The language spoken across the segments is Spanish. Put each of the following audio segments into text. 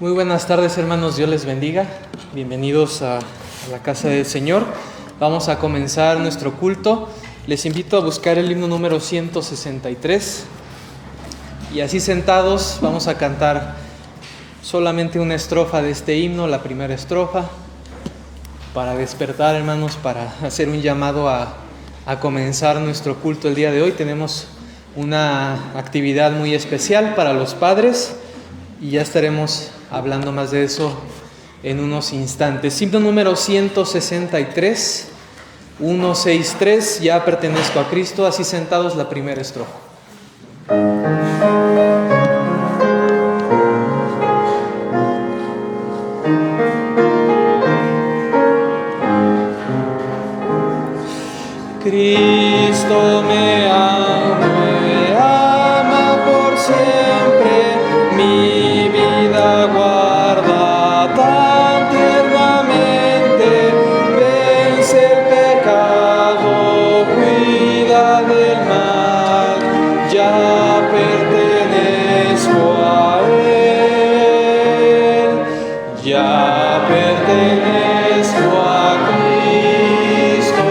Muy buenas tardes, hermanos, Dios les bendiga. Bienvenidos a la casa del Señor. Vamos a comenzar nuestro culto. Les invito a buscar el himno número 163. Y así sentados vamos a cantar solamente una estrofa de este himno, la primera estrofa, para despertar, hermanos, para hacer un llamado a comenzar nuestro culto el día de hoy. Tenemos una actividad muy especial para los padres y ya estaremos hablando más de eso en unos instantes. Himno número 163, 163, ya pertenezco a Cristo. Así sentados, la primera estrofa. Cristo me ama por siempre, mi vida guarda tan tiernamente, vence el pecado, cuida del mal, ya pertenezco a Él, ya pertenezco a Cristo.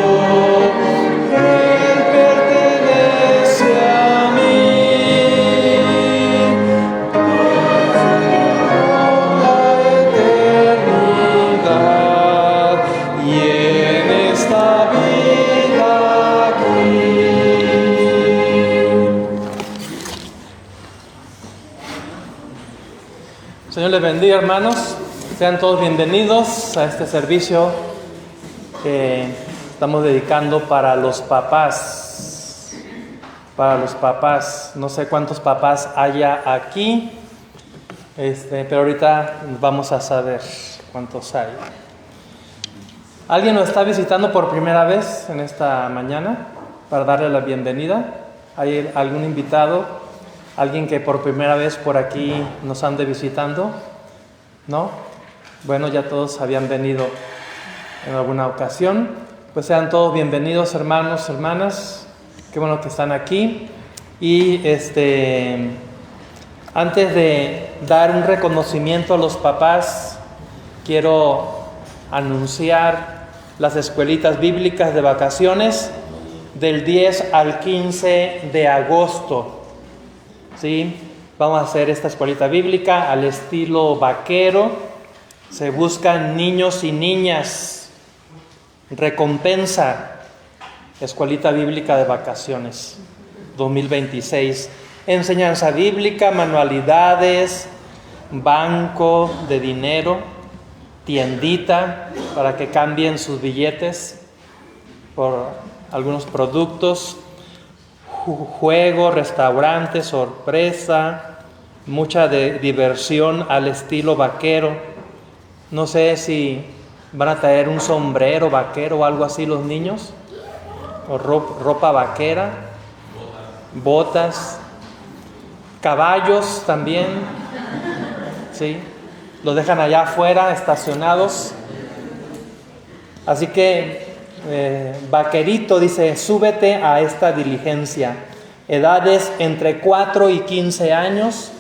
Señor les bendiga, hermanos. Sean todos bienvenidos a este servicio que estamos dedicando para los papás. Para los papás. No sé cuántos papás haya aquí, pero ahorita vamos a saber cuántos hay. ¿Alguien nos está visitando por primera vez en esta mañana para darle la bienvenida? ¿Hay algún invitado? ¿Alguien que por primera vez por aquí nos ande visitando? ¿No? Bueno, ya todos habían venido en alguna ocasión. Pues sean todos bienvenidos, hermanos, hermanas. Qué bueno que están aquí. Y antes de dar un reconocimiento a los papás, quiero anunciar las escuelitas bíblicas de vacaciones del 10 al 15 de agosto. ¿Sí? Vamos a hacer esta escuelita bíblica al estilo vaquero. Se buscan niños y niñas. Recompensa. Escuelita bíblica de vacaciones 2026. Enseñanza bíblica, manualidades, banco de dinero, tiendita para que cambien sus billetes por algunos productos. Juego, restaurante, sorpresa, mucha diversión al estilo vaquero. No sé si van a traer un sombrero vaquero o algo así los niños, o ropa vaquera, botas, caballos también, ¿sí? Los dejan allá afuera estacionados. Así que vaquerito dice: súbete a esta diligencia. Edades entre 4 y 15 años.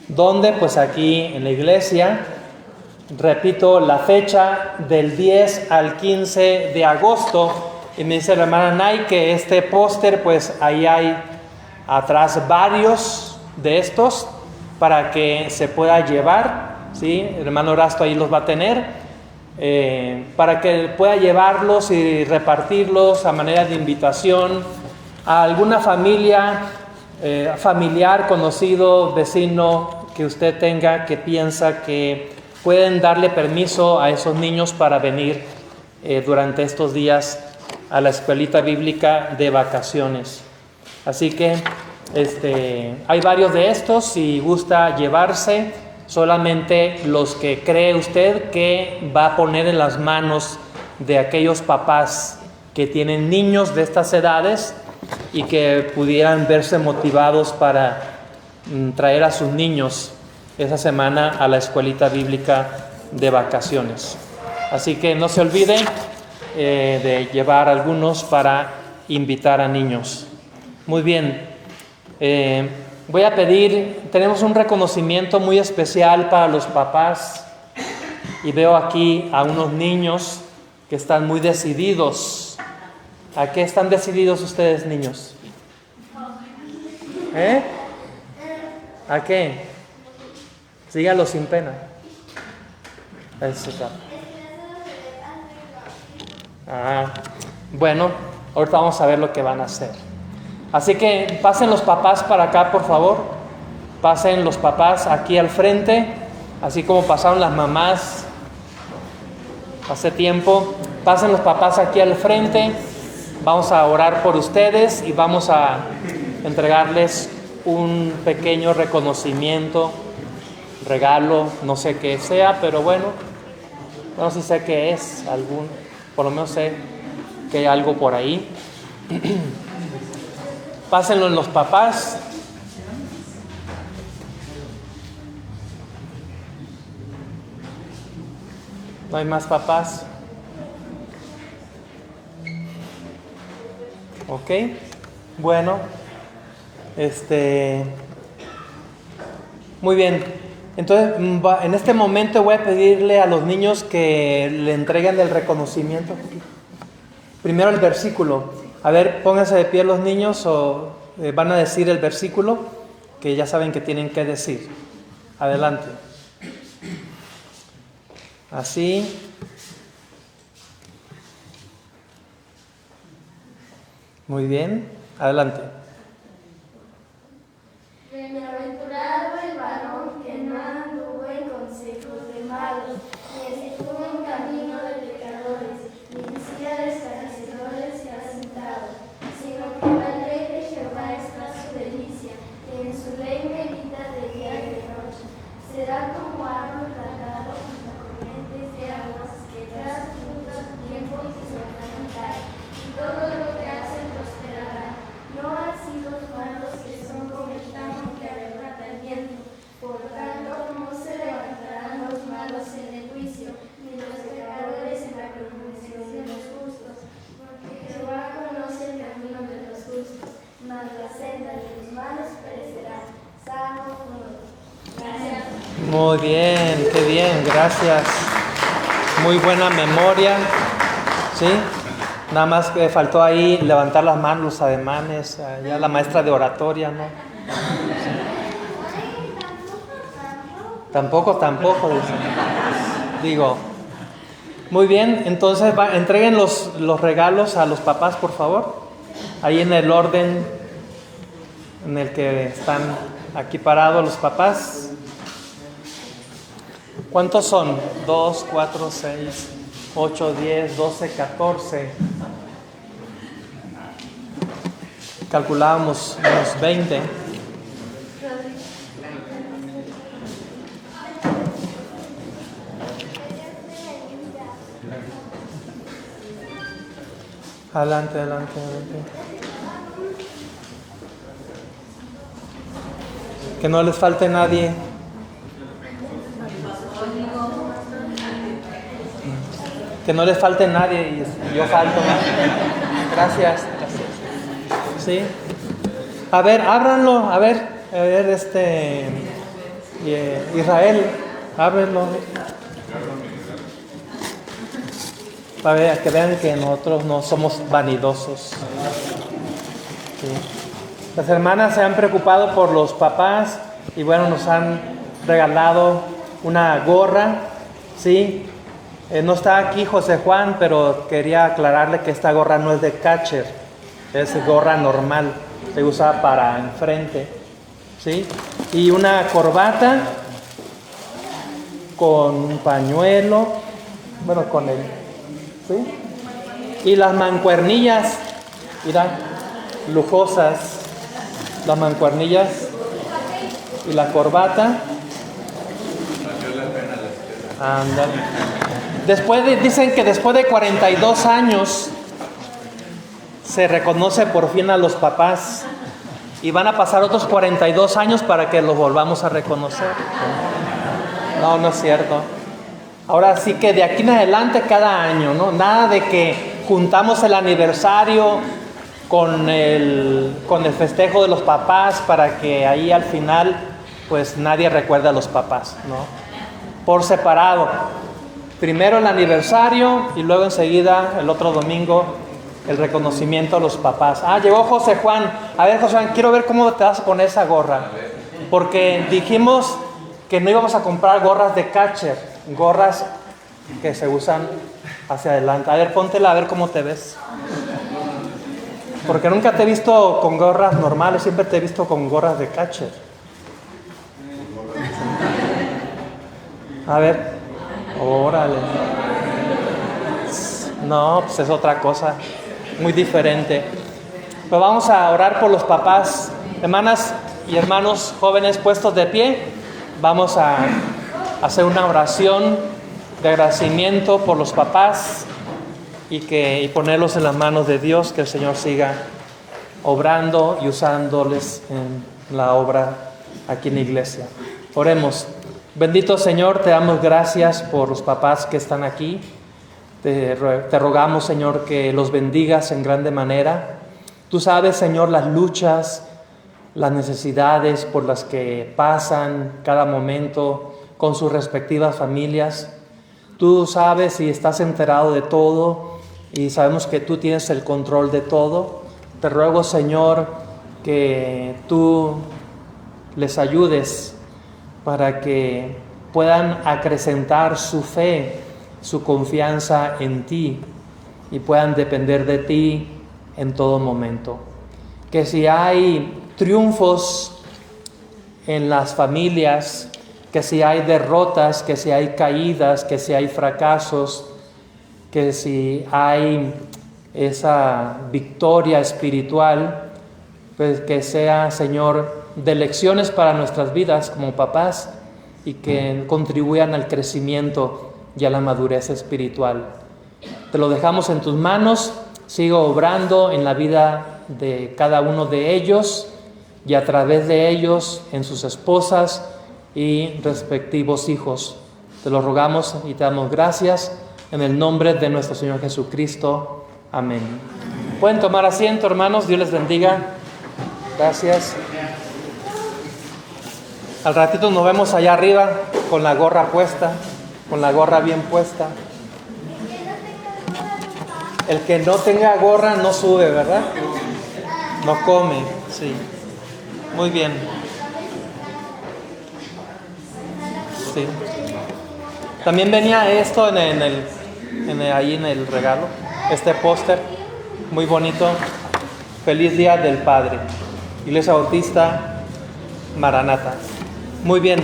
¿Dónde? Pues aquí en la iglesia. Repito la fecha, del 10 al 15 de agosto. Y me dice la hermana Nay que este póster, pues ahí hay atrás varios de estos para que se pueda llevar, ¿sí? El hermano Horasto ahí los va a tener. Para que pueda llevarlos y repartirlos a manera de invitación a alguna familia, familiar, conocido, vecino que usted tenga, que piensa que pueden darle permiso a esos niños para venir durante estos días a la escuelita bíblica de vacaciones. Así que hay varios de estos. Si gusta llevarse, solamente los que cree usted que va a poner en las manos de aquellos papás que tienen niños de estas edades y que pudieran verse motivados para traer a sus niños esa semana a la escuelita bíblica de vacaciones. Así que no se olvide de llevar algunos para invitar a niños. Muy bien. Voy a pedir, tenemos un reconocimiento muy especial para los papás y veo aquí a unos niños que están muy decididos. ¿A qué están decididos ustedes, niños? ¿A qué? Dígalo sin pena. Eso está. Bueno, ahorita vamos a ver lo que van a hacer. Así que pasen los papás para acá, por favor. Pasen los papás aquí al frente, así como pasaron las mamás hace tiempo. Pasen los papás aquí al frente. Vamos a orar por ustedes y vamos a entregarles un pequeño reconocimiento, regalo, no sé qué sea, pero bueno, no sé si sé qué es, por lo menos sé que hay algo por ahí. Pásenlo en los papás. ¿No hay más papás? Ok, bueno, muy bien. Entonces, en este momento voy a pedirle a los niños que le entreguen el reconocimiento. Primero el versículo. A ver, pónganse de pie los niños o van a decir el versículo que ya saben que tienen que decir. Adelante. Así. Muy bien. Adelante. Bienaventurado el varón que no anduvo en consejos de malos, ni estuvo en camino de pecadores, ni en silla de escarnecedores se ha sentado, sino que en la ley de Jehová está su delicia, y en su ley medita de día y de noche. Será como árbol plantado junto a corrientes de aguas, que da fruto a su tiempo y su hoja no cae, y todo lo que hace prosperará. No así los malos, que son como el tamo que arrebata el viento. Por tanto, no se levantarán los malos en el juicio, ni los pecadores en la congregación de los justos. Porque Jehová conoce el camino de los justos, mas la senda de los malos perecerá. Salmo 1. Gracias. Muy bien, qué bien, gracias. Muy buena memoria. ¿Sí? Nada más que faltó ahí levantar las manos, los ademanes, ya la maestra de oratoria, ¿no? Tampoco, dice. Digo, muy bien, entonces entreguen los regalos a los papás, por favor. Ahí en el orden en el que están aquí parados los papás. ¿Cuántos son? 2, 4, 6, 8, 10, 12, 14. Calculábamos unos 20. Adelante. Que no les falte nadie. Que no les falte nadie y yo falto. Gracias. Sí. A ver, ábranlo. A ver, Israel, ábrenlo. Para que vean que nosotros no somos vanidosos. Sí. Las hermanas se han preocupado por los papás y bueno, nos han regalado una gorra, ¿sí? No está aquí José Juan, pero quería aclararle que esta gorra no es de catcher, es gorra normal, se usa para enfrente, ¿sí? Y una corbata con un pañuelo, bueno, con el, ¿sí? Y las mancuernillas, mira, lujosas, las mancuernillas y la corbata. Ándale. Dicen que después de 42 años se reconoce por fin a los papás y van a pasar otros 42 años para que los volvamos a reconocer. No es cierto. Ahora sí que de aquí en adelante cada año, ¿no? Nada de que juntamos el aniversario con el festejo de los papás, para que ahí al final pues nadie recuerde a los papás, ¿no? Por separado. Primero el aniversario y luego enseguida el otro domingo el reconocimiento a los papás. Llegó José Juan. A ver, José Juan, quiero ver cómo te vas a poner esa gorra. Porque dijimos que no íbamos a comprar gorras de catcher, gorras que se usan hacia adelante. A ver, póntela a ver cómo te ves. Porque nunca te he visto con gorras normales, siempre te he visto con gorras de catcher. A ver, órale. No, pues es otra cosa, muy diferente. Pues vamos a orar por los papás. Hermanas y hermanos jóvenes puestos de pie, vamos a hacer una oración de agradecimiento por los papás y ponerlos en las manos de Dios, que el Señor siga obrando y usándoles en la obra aquí en la iglesia. Oremos. Bendito Señor, te damos gracias por los papás que están aquí. Te rogamos, Señor, que los bendigas en grande manera. Tú sabes, Señor, las luchas, las necesidades por las que pasan cada momento con sus respectivas familias. Tú sabes y estás enterado de todo y sabemos que tú tienes el control de todo. Te ruego, Señor, que tú les ayudes para que puedan acrecentar su fe, su confianza en ti y puedan depender de ti en todo momento. Que si hay triunfos en las familias, que si hay derrotas, que si hay caídas, que si hay fracasos, que si hay esa victoria espiritual, pues que sea, Señor, de lecciones para nuestras vidas como papás y que contribuyan al crecimiento y a la madurez espiritual. Te lo dejamos en tus manos. Sigo obrando en la vida de cada uno de ellos y a través de ellos en sus esposas y respectivos hijos. Te lo rogamos y te damos gracias en el nombre de nuestro Señor Jesucristo. Amén. Pueden tomar asiento, hermanos. Dios les bendiga. Gracias. Al ratito nos vemos allá arriba con la gorra puesta, con la gorra bien puesta. El que no tenga gorra no sube, ¿verdad? No come, sí. Muy bien. Sí. También venía esto ahí en el regalo, este póster muy bonito. Feliz Día del Padre. Iglesia Bautista Maranata. Muy bien.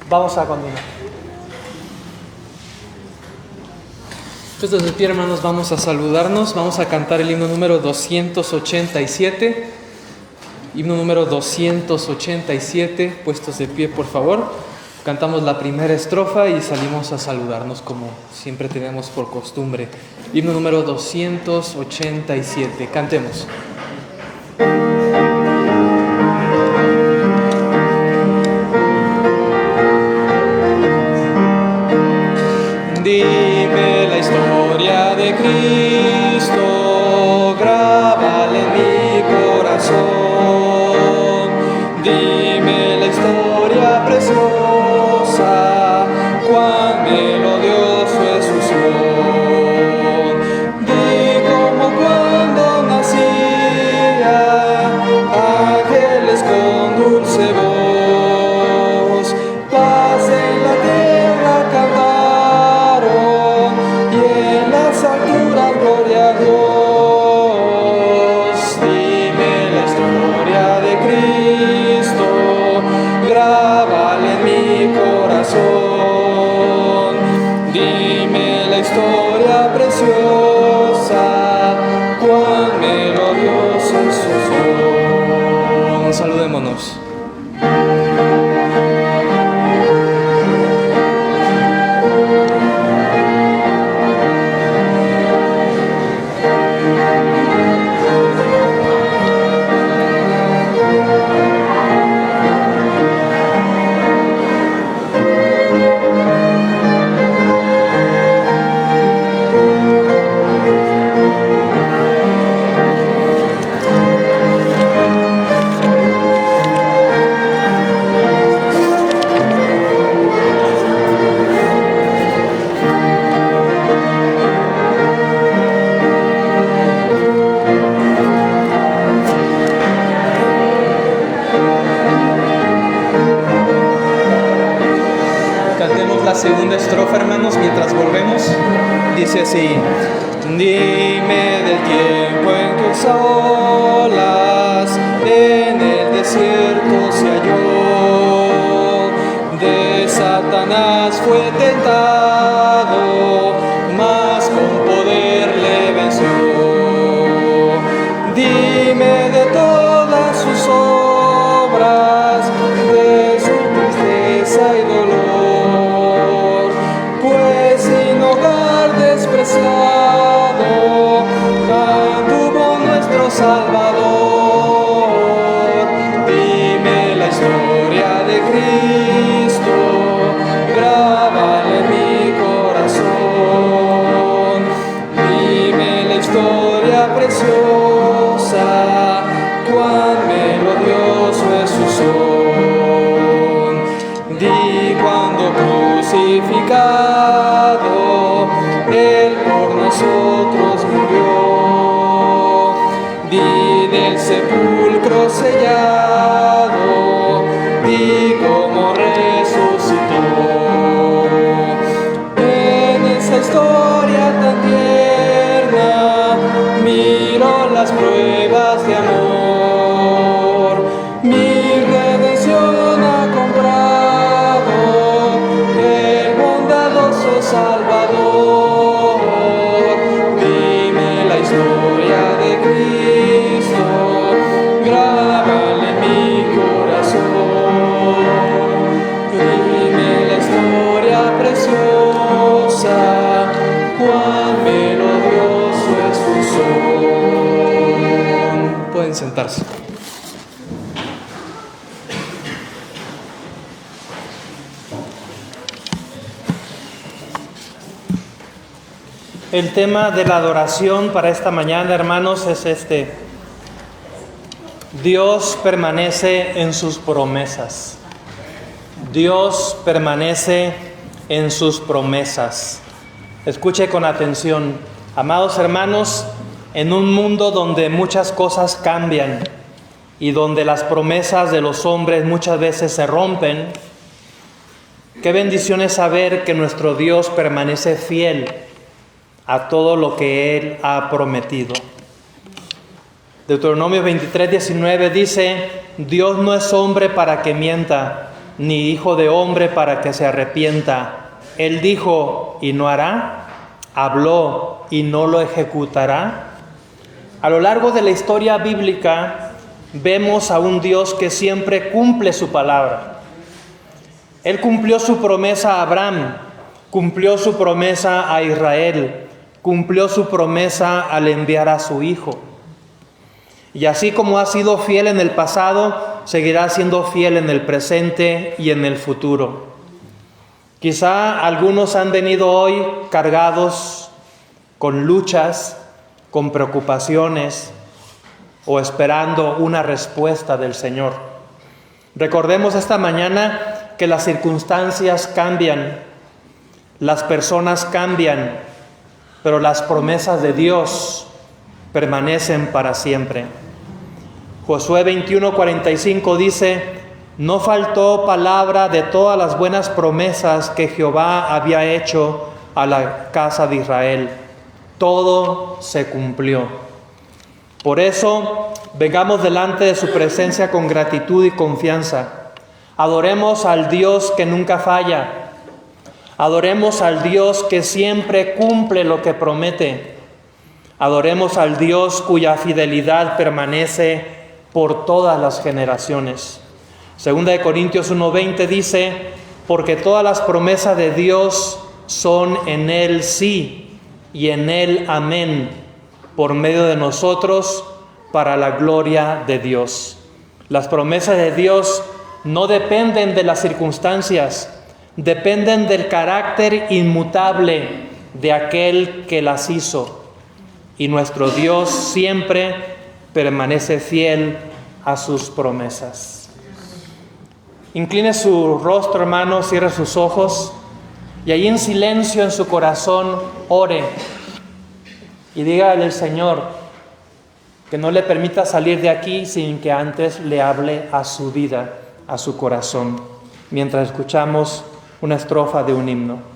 Vamos a continuar. Puestos de pie, hermanos, vamos a saludarnos. Vamos a cantar el himno número 287. Himno número 287. Puestos de pie, por favor. Cantamos la primera estrofa y salimos a saludarnos como siempre tenemos por costumbre. Himno número 287. Cantemos. Dime la historia de Cristo, grábala en mi corazón. Dime la historia preciosa, cuán melodioso es su son. Di como cuando nacía, ángeles con dulce voz, paz en la tierra cantaron, y en las alturas gloria a Dios. Dime la historia de Cristo, grábala en mi corazón. Dime la historia preciosa, cuán melodioso es su son. Saludémonos. Cantemos la segunda estrofa, hermanos, mientras volvemos. Dice así: dime del tiempo en que solas en el desierto se halló, de Satanás fue tentado, mas con poder le venció. Dime de todas sus obras, de su tristeza y dolor, pues sin hogar despreciado anduvo nuestro Salvador. Dime la historia de Cristo, grábala en mi corazón. Dime la historia preciosa, cuán melodioso es su son. Di cuando crucificado Él por nosotros murió. Di del sepulcro sellado, di cómo resucitó. En esa historia tan tierna miro las pruebas de amor. Mi redención ha comprado el bondadoso Salvador. Dime la historia de Cristo, grábala en mi corazón. Dime la historia preciosa, cuán melodioso es su son. Pueden sentarse. El tema de la adoración para esta mañana, hermanos, es este: Dios permanece en sus promesas. Dios permanece en sus promesas. Escuche con atención, amados hermanos, en un mundo donde muchas cosas cambian y donde las promesas de los hombres muchas veces se rompen, qué bendición es saber que nuestro Dios permanece fiel a todo lo que Él ha prometido. Deuteronomio 23:19 dice: Dios no es hombre para que mienta, ni hijo de hombre para que se arrepienta. Él dijo y no hará, habló y no lo ejecutará. A lo largo de la historia bíblica vemos a un Dios que siempre cumple su palabra. Él cumplió su promesa a Abraham, cumplió su promesa a Israel, cumplió su promesa al enviar a su Hijo. Y así como ha sido fiel en el pasado, seguirá siendo fiel en el presente y en el futuro. Quizá algunos han venido hoy cargados con luchas, con preocupaciones o esperando una respuesta del Señor. Recordemos esta mañana que las circunstancias cambian, las personas cambian, pero las promesas de Dios permanecen para siempre. Josué 21:45 dice: no faltó palabra de todas las buenas promesas que Jehová había hecho a la casa de Israel. Todo se cumplió. Por eso, vengamos delante de su presencia con gratitud y confianza. Adoremos al Dios que nunca falla. Adoremos al Dios que siempre cumple lo que promete. Adoremos al Dios cuya fidelidad permanece por todas las generaciones. Segunda de Corintios 1:20 dice: porque todas las promesas de Dios son en Él sí y en Él amén, por medio de nosotros, para la gloria de Dios. Las promesas de Dios no dependen de las circunstancias, dependen del carácter inmutable de aquel que las hizo. Y nuestro Dios siempre permanece fiel a sus promesas. Incline su rostro, hermano, cierre sus ojos y ahí en silencio en su corazón ore y dígale al Señor: que no le permita salir de aquí sin que antes le hable a su vida, a su corazón, mientras escuchamos una estrofa de un himno.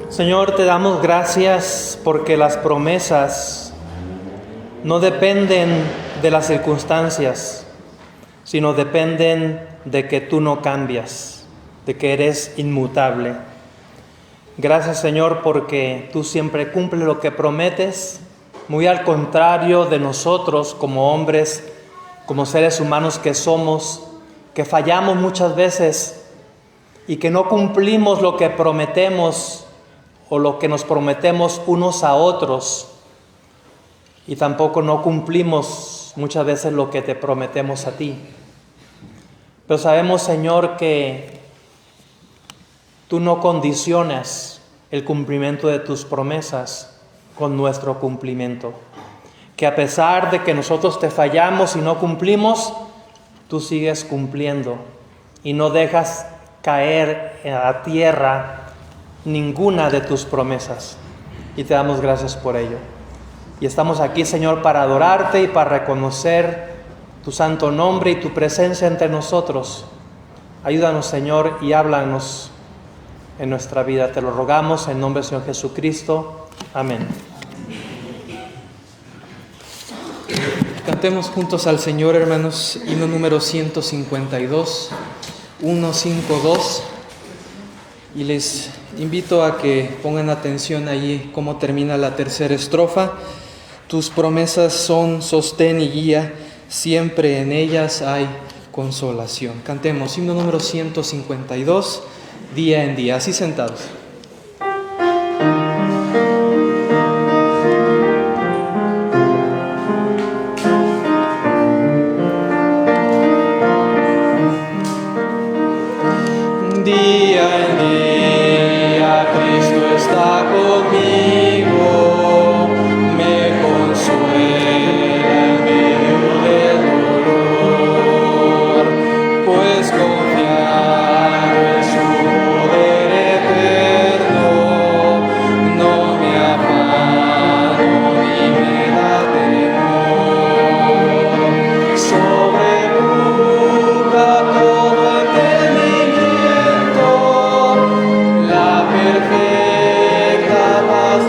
Señor, te damos gracias porque las promesas no dependen de las circunstancias, sino dependen de que tú no cambias, de que eres inmutable. Gracias, Señor, porque tú siempre cumples lo que prometes, muy al contrario de nosotros como hombres, como seres humanos que somos, que fallamos muchas veces y que no cumplimos lo que prometemos o lo que nos prometemos unos a otros, y tampoco no cumplimos muchas veces lo que te prometemos a ti. Pero sabemos, Señor, que tú no condicionas el cumplimiento de tus promesas con nuestro cumplimiento. Que a pesar de que nosotros te fallamos y no cumplimos, tú sigues cumpliendo y no dejas caer a tierra ninguna de tus promesas. Y te damos gracias por ello. Y estamos aquí, Señor, para adorarte y para reconocer tu santo nombre y tu presencia entre nosotros. Ayúdanos, Señor, y háblanos en nuestra vida. Te lo rogamos en nombre del Señor Jesucristo. Amén. Cantemos juntos al Señor, hermanos, himno número 152, 152. Y les invito a que pongan atención allí cómo termina la tercera estrofa. Tus promesas son sostén y guía, siempre en ellas hay consolación. Cantemos himno número 152, día en día, así sentados. Día en día Cristo está conmigo, me consuela en medio del dolor, pues confiar en su poder eterno, no me afano ni me da temor, sobrepuja todo entendimiento, la perfecta paz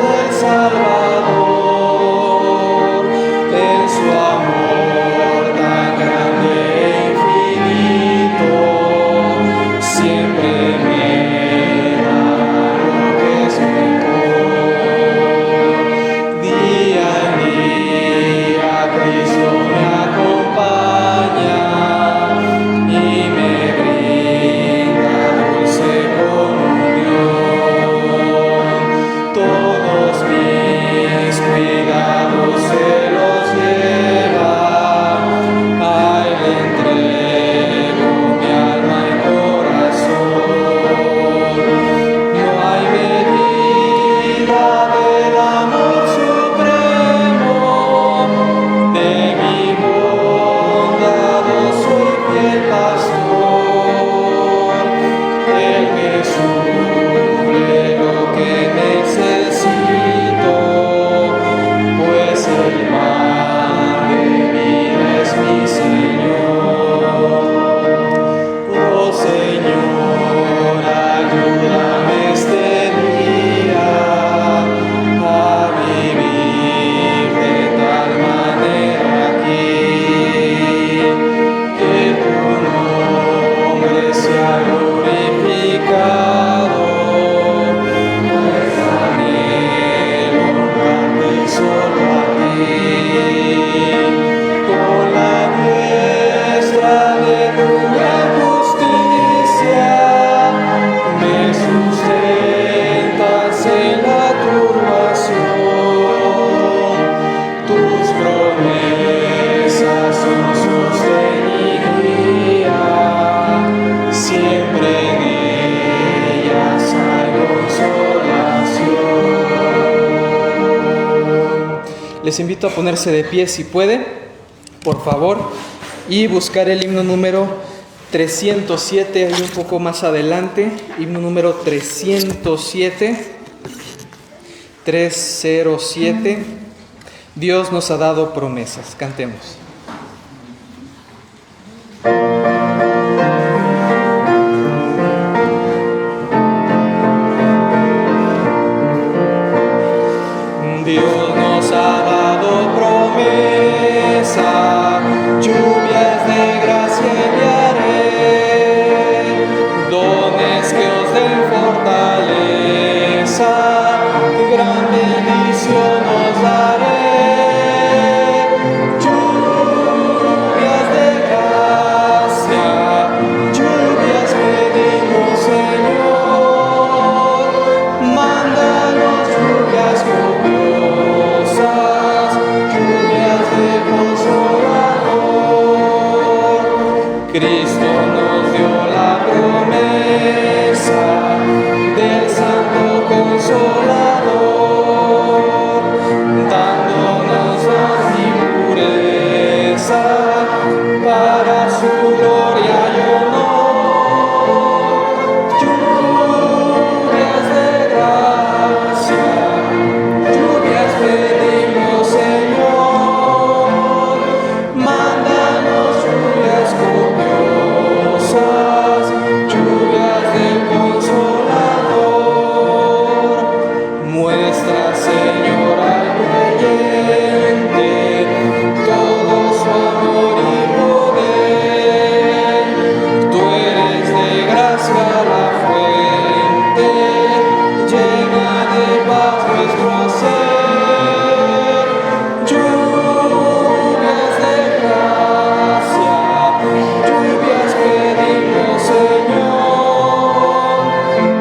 Les invito a ponerse de pie si puede, por favor, y buscar el himno número 307, ahí un poco más adelante, himno número 307, 307. Dios nos ha dado promesas. Cantemos. Dios nos ha dado promesa, lluvias de gracia enviaré, dones que os den fortaleza, gran bendición os daré. Lluvias de gracia, lluvias pedimos, Señor, mándanos lluvias copiosas, lluvias de consolador. Cristo nos dio la promesa del Santo Consolador, dándonos paz y pureza para su gloria y honor. Lluvias de gracia, lluvias pedimos, Señor, mándanos lluvias copiosas, lluvias del Consolador. Muestra, Señor, al creyente todo su amor y poder. Tú eres de gracia la fuente, llena de paz nuestro ser. Lluvias de gracia, lluvias pedimos, Señor,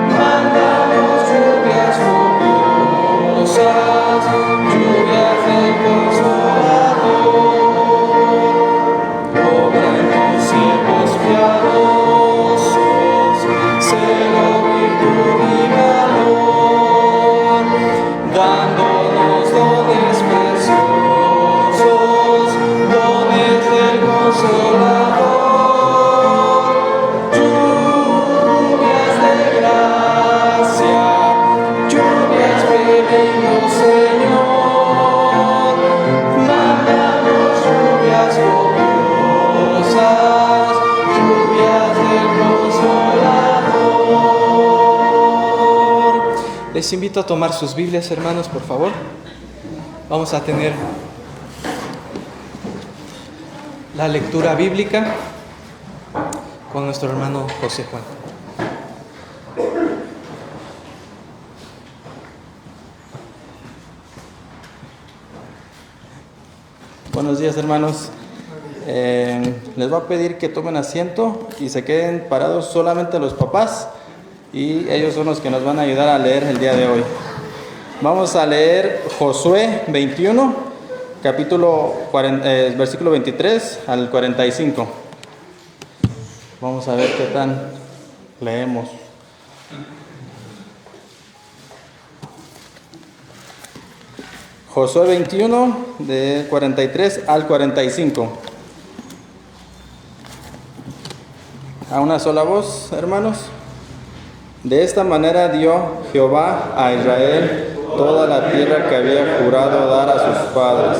mándanos lluvias copiosas, lluvias del Consolador. Obra en tus siervos piadosos, celo, virtud y valor, dándonos dones preciosos, dones del Consolador. Lluvias de gracia, lluvias pedimos, Señor, mándanos lluvias copiosas, lluvias del Consolador. Les invito a tomar sus Biblias, hermanos, por favor. Vamos a tener la lectura bíblica con nuestro hermano José Juan. Buenos días, hermanos. Les voy a pedir que tomen asiento y se queden parados solamente los papás, y ellos son los que nos van a ayudar a leer el día de hoy. Vamos a leer Josué 21, versículo 23 al 45. Vamos a ver qué tan leemos. Josué 21, de 43 al 45. A una sola voz, hermanos. De esta manera dio Jehová a Israel toda la tierra que había jurado dar a sus padres,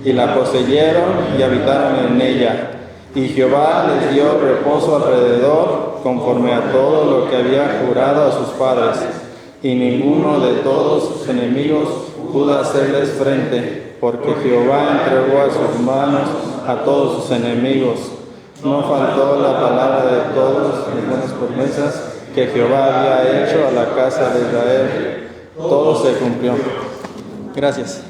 y la poseyeron y habitaron en ella. Y Jehová les dio reposo alrededor, conforme a todo lo que había jurado a sus padres, y ninguno de todos sus enemigos pudo hacerles frente, porque Jehová entregó a sus manos a todos sus enemigos. No faltó la palabra de todas las buenas promesas que Jehová había hecho a la casa de Israel. Todo se cumplió. Gracias.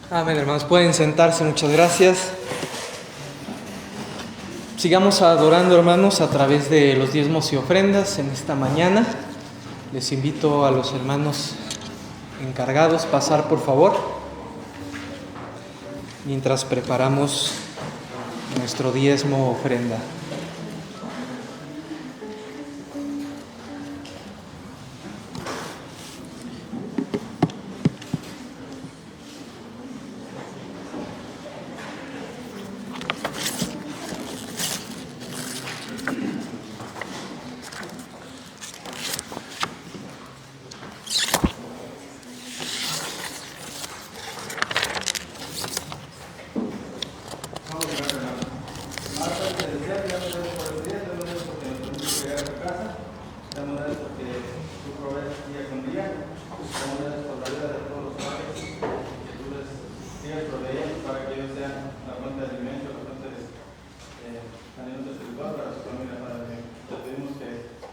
Amén, hermanos. Pueden sentarse, muchas gracias. Sigamos adorando, hermanos, a través de los diezmos y ofrendas en esta mañana. Les invito a los hermanos encargados a pasar, por favor, mientras preparamos nuestro diezmo ofrenda. casa. Damos gracias porque tú provees día con día. Damos gracias por la vida de todos los padres, que tú les sigas proveyendo para que ellos sean la fuente de alimento, la fuente de alimento espiritual para su familia, Padre mío. Te pedimos que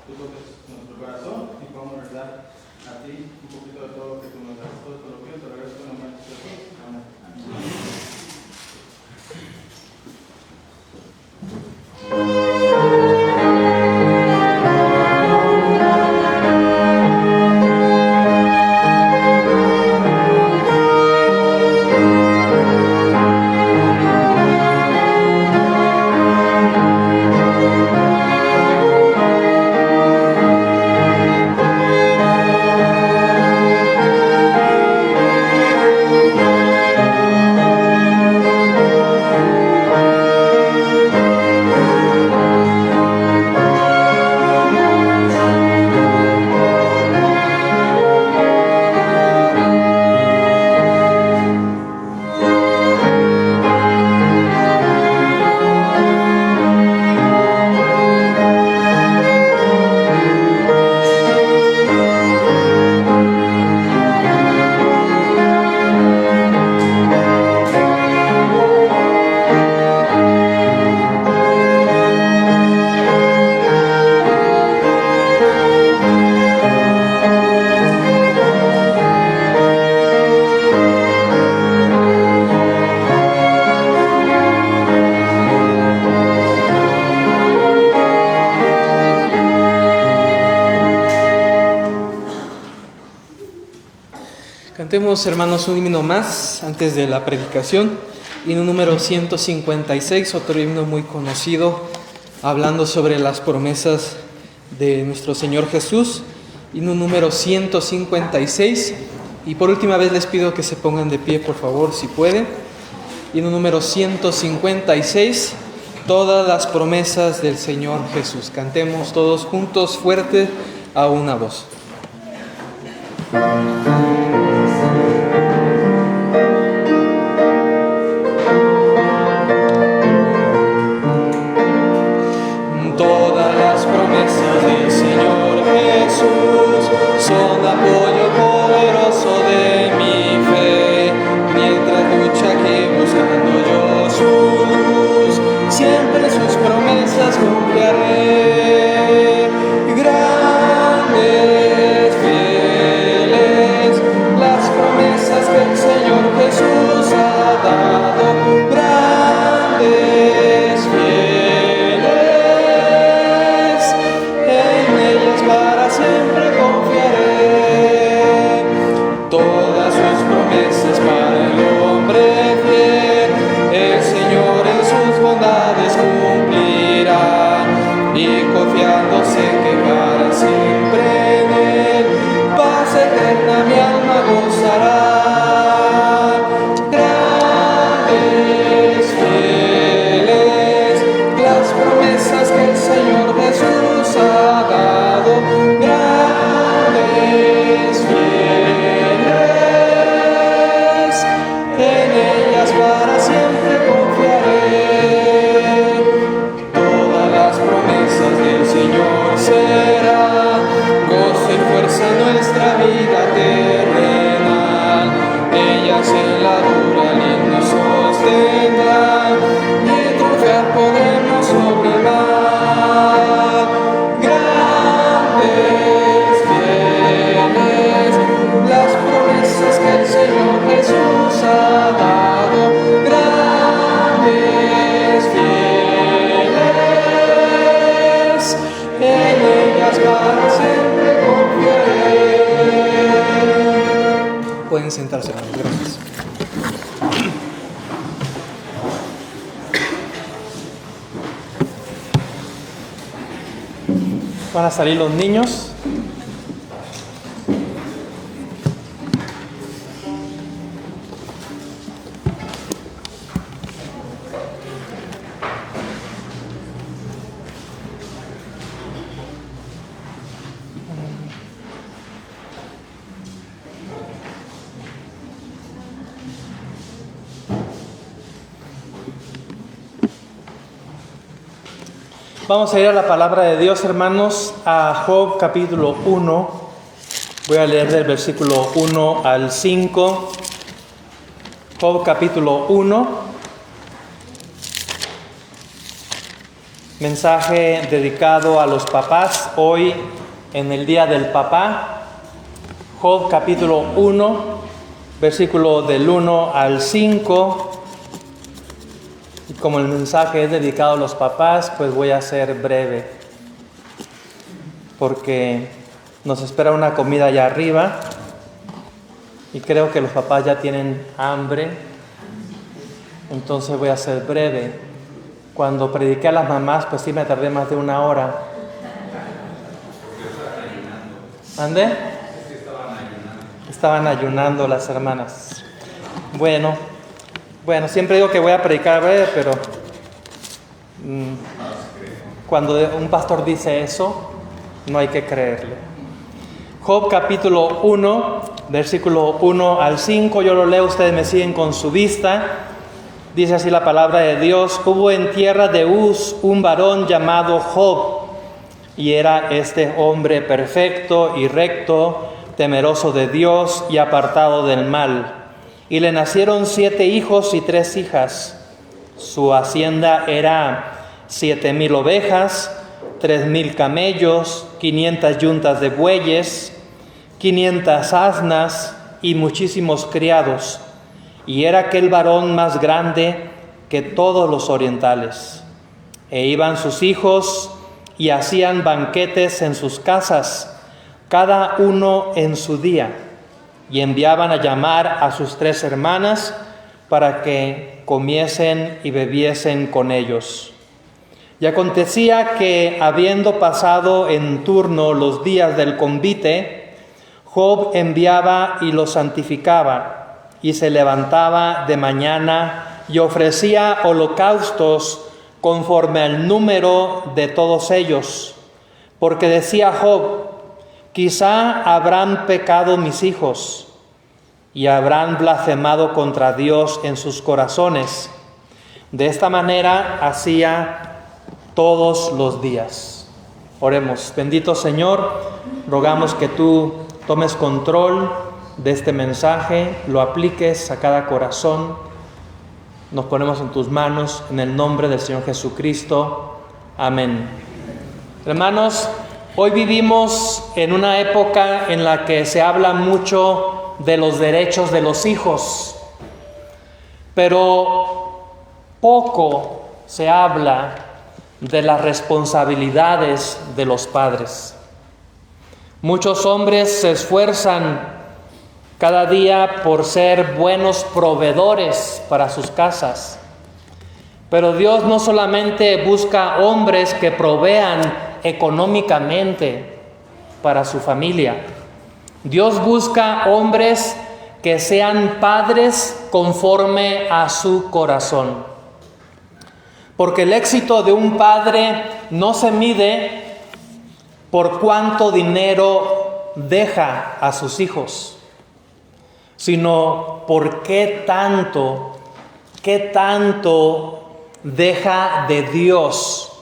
tú toques nuestro corazón y podamos dar a ti un poquito de todo lo que tú nos das. Todo lo que te regreso en el nombre de Jesús. Amén. Cantemos, hermanos, un himno más antes de la predicación. Himno número 156, otro himno muy conocido, hablando sobre las promesas de nuestro Señor Jesús. Himno número 156. Y por última vez les pido que se pongan de pie, por favor, si pueden. Himno número 156, todas las promesas del Señor Jesús. Cantemos todos juntos, fuerte, a una voz. Todas las promesas del Señor Jesús son apoyo poderoso de mi fe. Mientras lucha aquí buscando yo su luz, siempre en sus promesas confiaré. Grandes, fieles, las promesas que el Señor Jesús ha dado. Grandes, fieles, en ellas para siempre confiaré. Todas sus promesas para el hombre fiel, el Señor en sus bondades cumplirá. Y confiando sé que para siempre en Él, paz eterna mi alma gozará. Grandes, fieles, las promesas que el Señor Jesús ha dado. Grandes, fieles, en ellas para siempre confiaré. Todas las promesas del Señor será gozo y fuerza en nuestra vida terrenal. Ellas en la dura lid nos sostendrán y en triunfar podremos sobre el mal. Grandes, fieles, las promesas que el Señor Jesús ha dado. Grandes, fieles, en ellas para siempre confiaré. Pueden sentarse, hermanos. Gracias. Van a salir los niños. Vamos a ir a la palabra de Dios, hermanos, a Job capítulo 1. Voy a leer del versículo 1 al 5. Job capítulo 1. Mensaje dedicado a los papás, hoy en el Día del Papá. Job capítulo 1, versículo del 1 al 5. Y como el mensaje es dedicado a los papás, pues voy a ser breve, porque nos espera una comida allá arriba y creo que los papás ya tienen hambre, entonces voy a ser breve. Cuando prediqué a las mamás, pues sí me tardé más de 1 hora. ¿Ande? Estaban ayunando las hermanas. Bueno, siempre digo que voy a predicar breve, pero cuando un pastor dice eso, no hay que creerle. Job capítulo 1, versículo 1 al 5, yo lo leo, ustedes me siguen con su vista. Dice así la palabra de Dios: hubo en tierra de Uz un varón llamado Job, y era este hombre perfecto y recto, temeroso de Dios y apartado del mal. Y le nacieron 7 hijos y 3 hijas. Su hacienda era 7,000 ovejas, 3,000 camellos, 500 yuntas de bueyes, 500 asnas y muchísimos criados. Y era aquel varón más grande que todos los orientales. E iban sus hijos y hacían banquetes en sus casas, cada uno en su día. Y enviaban a llamar a sus 3 hermanas para que comiesen y bebiesen con ellos. Y acontecía que, habiendo pasado en turno los días del convite, Job enviaba y los santificaba, y se levantaba de mañana y ofrecía holocaustos conforme al número de todos ellos. Porque decía Job: quizá habrán pecado mis hijos y habrán blasfemado contra Dios en sus corazones. De esta manera hacía todos los días. Oremos. Bendito Señor, rogamos que tú tomes control de este mensaje, lo apliques a cada corazón. Nos ponemos en tus manos, en el nombre del Señor Jesucristo. Amén. Hermanos, hoy vivimos en una época en la que se habla mucho de los derechos de los hijos, pero poco se habla de las responsabilidades de los padres. Muchos hombres se esfuerzan cada día por ser buenos proveedores para sus casas, pero Dios no solamente busca hombres que provean económicamente para su familia. Dios busca hombres que sean padres conforme a su corazón. Porque el éxito de un padre no se mide por cuánto dinero deja a sus hijos, sino por qué tanto deja de Dios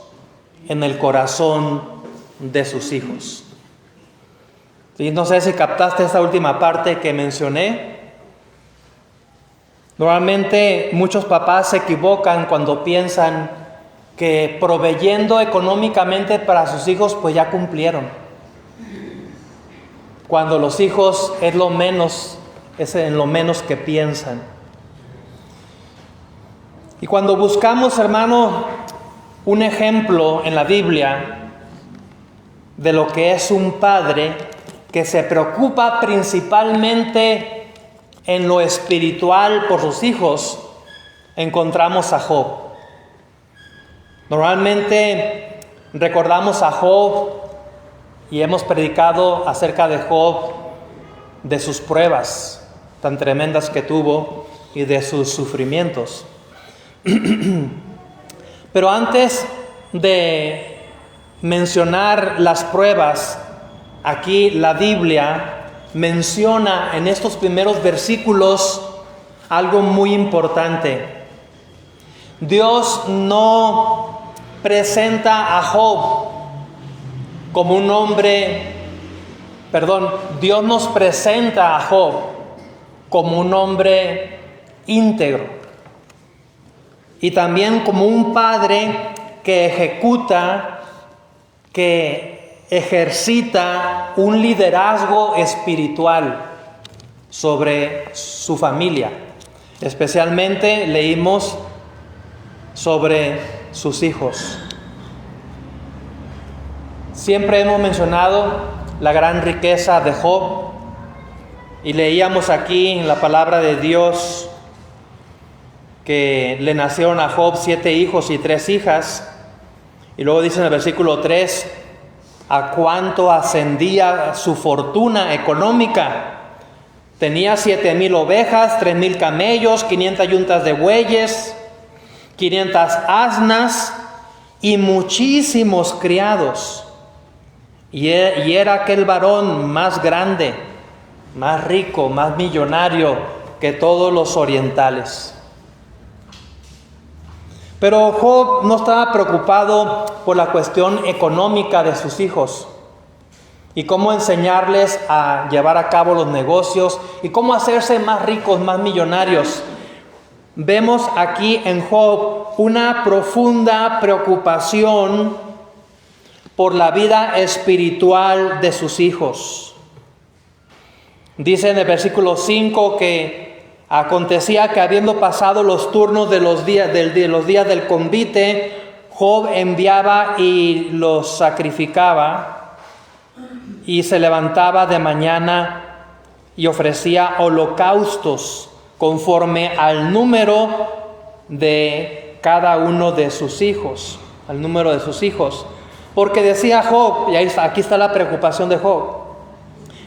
en el corazón de sus hijos. Y no sé si captaste esta última parte que mencioné. Normalmente muchos papás se equivocan cuando piensan que proveyendo económicamente para sus hijos pues ya cumplieron. Cuando los hijos es en lo menos que piensan. Y cuando buscamos, hermano, un ejemplo en la Biblia de lo que es un padre que se preocupa principalmente en lo espiritual por sus hijos, encontramos a Job. Normalmente recordamos a Job y hemos predicado acerca de Job, de sus pruebas tan tremendas que tuvo y de sus sufrimientos. Pero antes de mencionar las pruebas, aquí la Biblia menciona en estos primeros versículos algo muy importante. Dios no presenta a Job como un hombre, Dios nos presenta a Job como un hombre íntegro y también como un padre que ejecuta, que ejercita un liderazgo espiritual sobre su familia. Especialmente leímos sobre sus hijos. Siempre hemos mencionado la gran riqueza de Job y leíamos aquí en la palabra de Dios que le nacieron a Job 7 hijos y 3 hijas, y luego dice en el versículo 3 a cuánto ascendía su fortuna económica. Tenía 7,000 ovejas, 3,000 camellos, 500 yuntas de bueyes, 500 asnas y muchísimos criados. Y era aquel varón más grande, más rico, más millonario que todos los orientales. Pero Job no estaba preocupado por la cuestión económica de sus hijos y cómo enseñarles a llevar a cabo los negocios y cómo hacerse más ricos, más millonarios. Vemos aquí en Job una profunda preocupación por la vida espiritual de sus hijos. Dice en el versículo 5 que acontecía que habiendo pasado los turnos de los días del convite, Job enviaba y los sacrificaba y se levantaba de mañana y ofrecía holocaustos conforme al número de cada uno de sus hijos, al número de sus hijos. Porque decía Job, y aquí está la preocupación de Job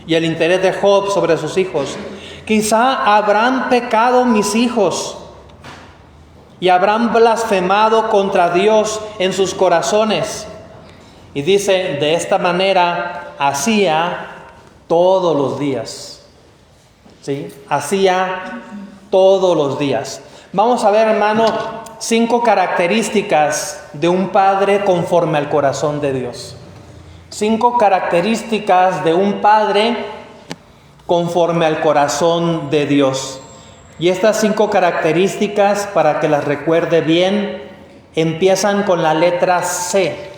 y el interés de Job sobre sus hijos: quizá habrán pecado mis hijos y habrán blasfemado contra Dios en sus corazones. Y dice, de esta manera hacía todos los días. ¿Sí? Hacía todos los días. Vamos a ver, hermano, 5 características de un padre conforme al corazón de Dios. 5 características de un padre conforme al corazón de Dios. Y estas 5 características, para que las recuerde bien, empiezan con la letra C.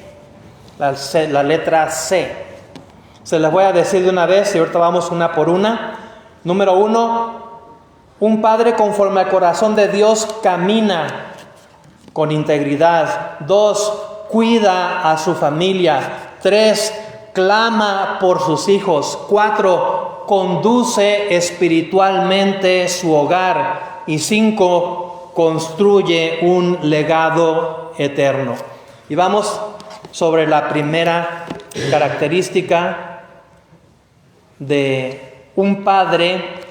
La letra C. Se las voy a decir de una vez y ahorita vamos una por una. Número 1, un padre conforme al corazón de Dios camina con integridad. 2, cuida a su familia. 3, clama por sus hijos. 4, conduce espiritualmente su hogar. Y 5, construye un legado eterno. Y vamos sobre la primera característica de un padre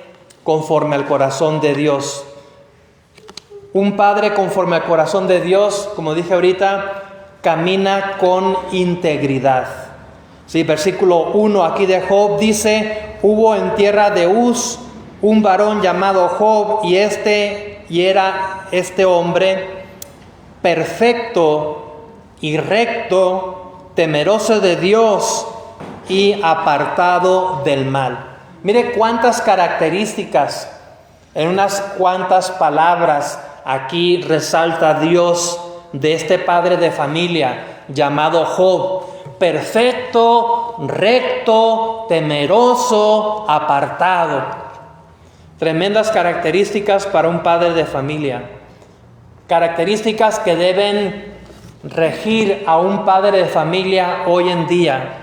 conforme al corazón de Dios. Un padre conforme al corazón de Dios, como dije ahorita, camina con integridad. Sí, versículo 1 aquí de Job dice: hubo en tierra de Uz un varón llamado Job, y era este hombre perfecto y recto, temeroso de Dios y apartado del mal. Mire cuántas características en unas cuantas palabras aquí resalta Dios de este padre de familia llamado Job: perfecto, recto, temeroso, apartado. Tremendas características para un padre de familia. Características que deben regir a un padre de familia hoy en día.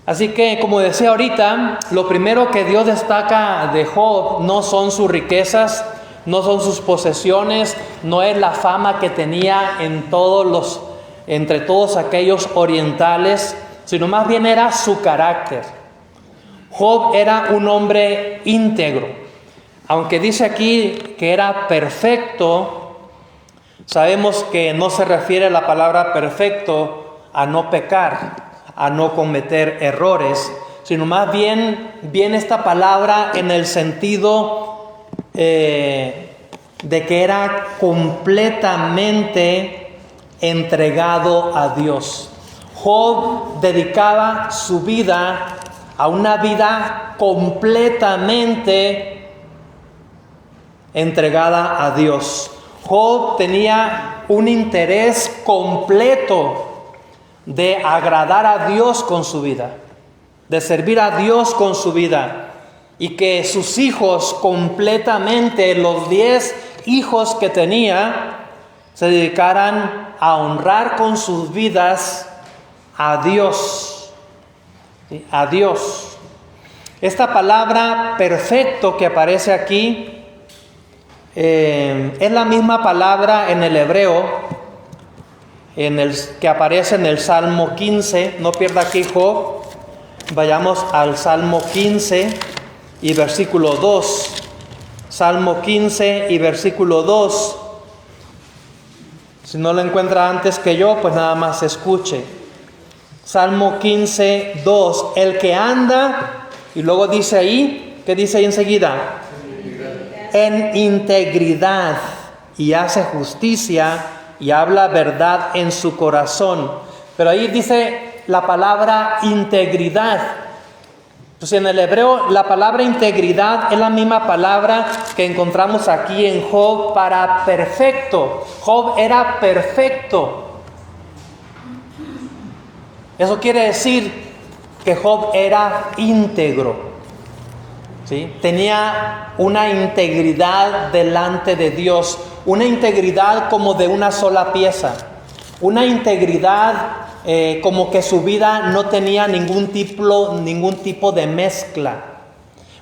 Así que, como decía ahorita, lo primero que Dios destaca de Job no son sus riquezas, no son sus posesiones, no es la fama que tenía entre todos aquellos orientales, sino más bien era su carácter. Job era un hombre íntegro. Aunque dice aquí que era perfecto, sabemos que no se refiere la palabra perfecto a no pecar, a no cometer errores, sino más bien viene esta palabra en el sentido de que era completamente entregado a Dios. Job dedicaba su vida a una vida completamente entregada a Dios. Job tenía un interés completo de agradar a Dios con su vida, de servir a Dios con su vida, y que sus hijos completamente, los 10 hijos que tenía, se dedicaran a honrar con sus vidas a Dios. ¿Sí? A Dios. Esta palabra perfecto que aparece aquí es la misma palabra en el hebreo que aparece en el Salmo 15. No pierda aquí Job. Vayamos al Salmo 15 y versículo 2. Salmo 15 y versículo 2. Si no lo encuentra antes que yo, pues nada más escuche. Salmo 15, 2. El que anda, y luego dice ahí, ¿qué dice ahí enseguida? En integridad, y hace justicia, y habla verdad en su corazón. Pero ahí dice la palabra integridad. Pues en el hebreo la palabra integridad es la misma palabra que encontramos aquí en Job para perfecto. Job era perfecto. Eso quiere decir que Job era íntegro. ¿Sí? Tenía una integridad delante de Dios, una integridad como de una sola pieza, una integridad como que su vida no tenía ningún tipo de mezcla.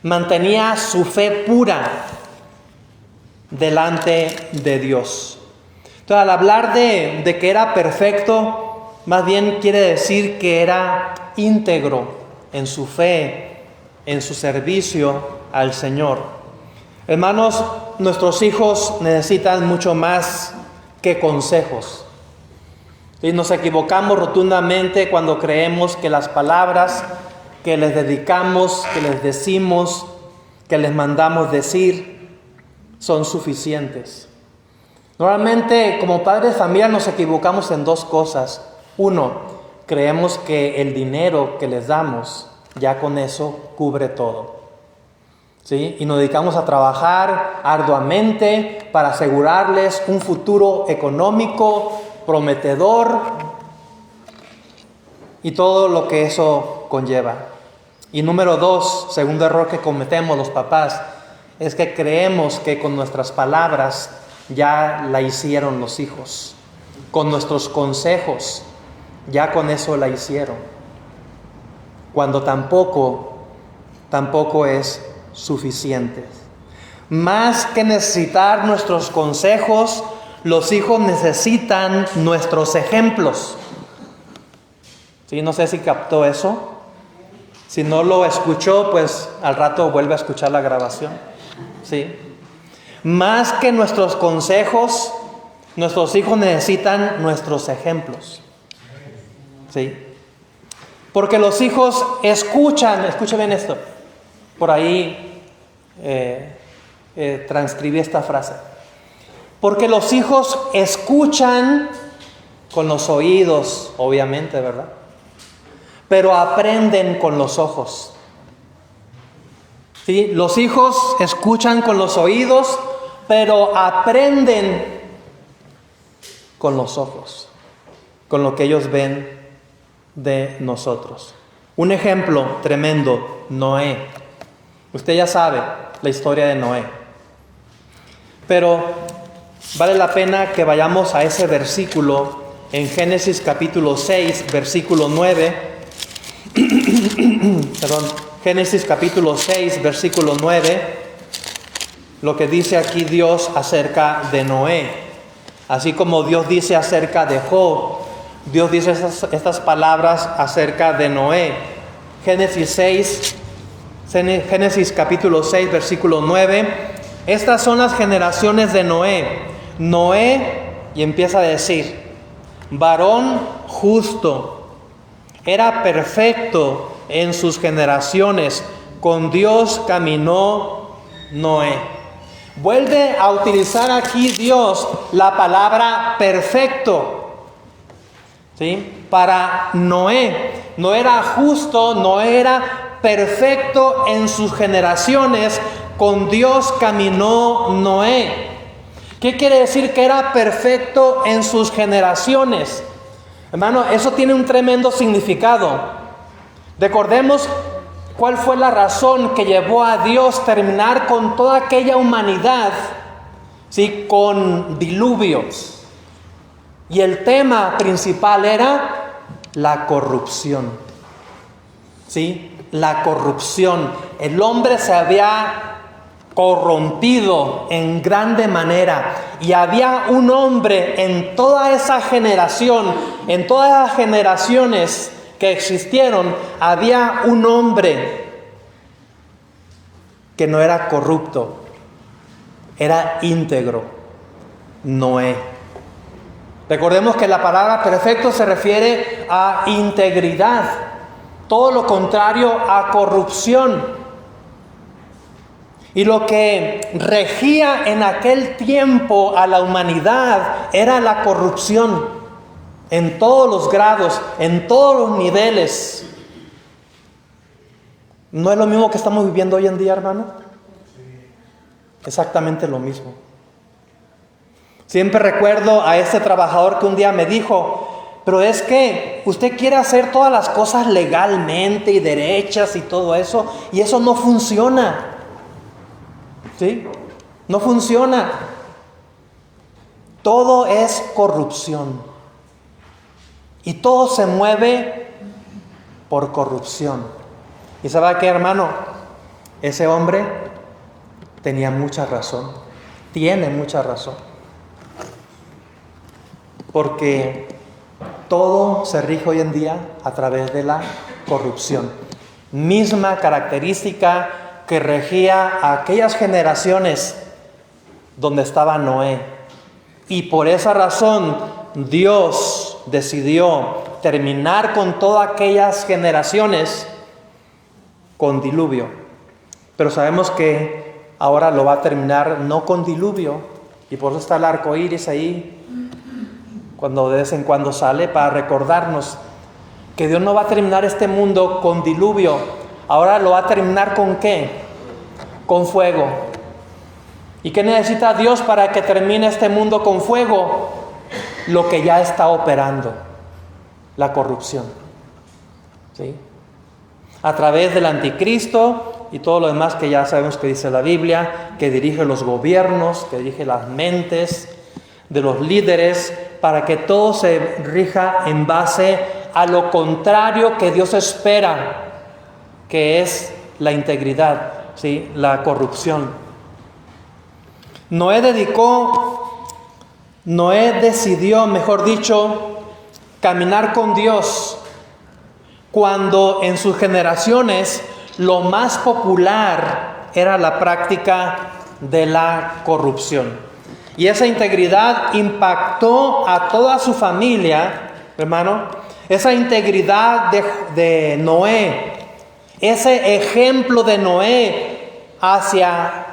Mantenía su fe pura delante de Dios. Entonces, al hablar de que era perfecto, más bien quiere decir que era íntegro en su fe, en su servicio al Señor. Hermanos, nuestros hijos necesitan mucho más que consejos. Y nos equivocamos rotundamente cuando creemos que las palabras que les dedicamos, que les decimos, que les mandamos decir, son suficientes. Normalmente, como padres de familia, nos equivocamos en 2 cosas. 1, creemos que el dinero que les damos, ya con eso cubre todo. ¿Sí? Y nos dedicamos a trabajar arduamente para asegurarles un futuro económico prometedor y todo lo que eso conlleva. Y número 2, segundo error que cometemos los papás, es que creemos que con nuestras palabras ya la hicieron los hijos. Con nuestros consejos ya con eso la hicieron. Cuando tampoco es suficiente. Más que necesitar nuestros consejos, los hijos necesitan nuestros ejemplos. ¿Sí? No sé si captó eso. Si no lo escuchó, pues al rato vuelve a escuchar la grabación. ¿Sí? Más que nuestros consejos, nuestros hijos necesitan nuestros ejemplos. ¿Sí? Porque los hijos escuchan bien esto. Por ahí transcribí esta frase. Porque los hijos escuchan con los oídos, obviamente, ¿verdad? Pero aprenden con los ojos. ¿Sí? Los hijos escuchan con los oídos, pero aprenden con los ojos, con lo que ellos ven de nosotros. Un ejemplo tremendo, Noé. Usted ya sabe la historia de Noé. Pero vale la pena que vayamos a ese versículo en Génesis capítulo 6, versículo 9. Perdón, Génesis capítulo 6, versículo 9. Lo que dice aquí Dios acerca de Noé. Así como Dios dice acerca de Job, Dios dice estas palabras acerca de Noé. Génesis capítulo 6, versículo 9. Estas son las generaciones de Noé. Noé, y empieza a decir, varón justo, era perfecto en sus generaciones, con Dios caminó Noé. Vuelve a utilizar aquí Dios la palabra perfecto. ¿sí? Para Noé, no era justo, no era perfecto en sus generaciones. Con Dios caminó Noé. ¿Qué quiere decir que era perfecto en sus generaciones? Hermano, eso tiene un tremendo significado. Recordemos cuál fue la razón que llevó a Dios terminar con toda aquella humanidad, ¿sí? Con diluvios. Y el tema principal era la corrupción. ¿Sí? La corrupción. El hombre se había corrompido en grande manera, y había un hombre en toda esa generación, en todas las generaciones que existieron, había un hombre que no era corrupto, era íntegro: Noé. Recordemos que la palabra perfecto se refiere a integridad, todo lo contrario a corrupción. Y lo que regía en aquel tiempo a la humanidad era la corrupción, en todos los grados, en todos los niveles. ¿No es lo mismo que estamos viviendo hoy en día, hermano? Exactamente lo mismo. Siempre recuerdo a este trabajador que un día me dijo: pero es que usted quiere hacer todas las cosas legalmente y derechas y todo eso, y eso no funciona. ¿Sí? No funciona. Todo es corrupción. Y todo se mueve por corrupción. ¿Y sabe qué, hermano? Ese hombre tenía mucha razón. Tiene mucha razón. Porque todo se rige hoy en día a través de la corrupción. Misma característica que regía a aquellas generaciones donde estaba Noé. Y por esa razón Dios decidió terminar con todas aquellas generaciones con diluvio. Pero sabemos que ahora lo va a terminar no con diluvio, y por eso está el arco iris ahí, cuando de vez en cuando sale, para recordarnos que Dios no va a terminar este mundo con diluvio. Ahora lo va a terminar ¿con qué? Con fuego. ¿Y qué necesita Dios para que termine este mundo con fuego? Lo que ya está operando, la corrupción. ¿Sí? A través del anticristo y todo lo demás que ya sabemos que dice la Biblia, que dirige los gobiernos, que dirige las mentes de los líderes, para que todo se rija en base a lo contrario que Dios espera, que es la integridad, ¿sí? La corrupción. Noé decidió, mejor dicho, caminar con Dios cuando en sus generaciones lo más popular era la práctica de la corrupción. Y esa integridad impactó a toda su familia, hermano. Esa integridad de Noé, ese ejemplo de Noé hacia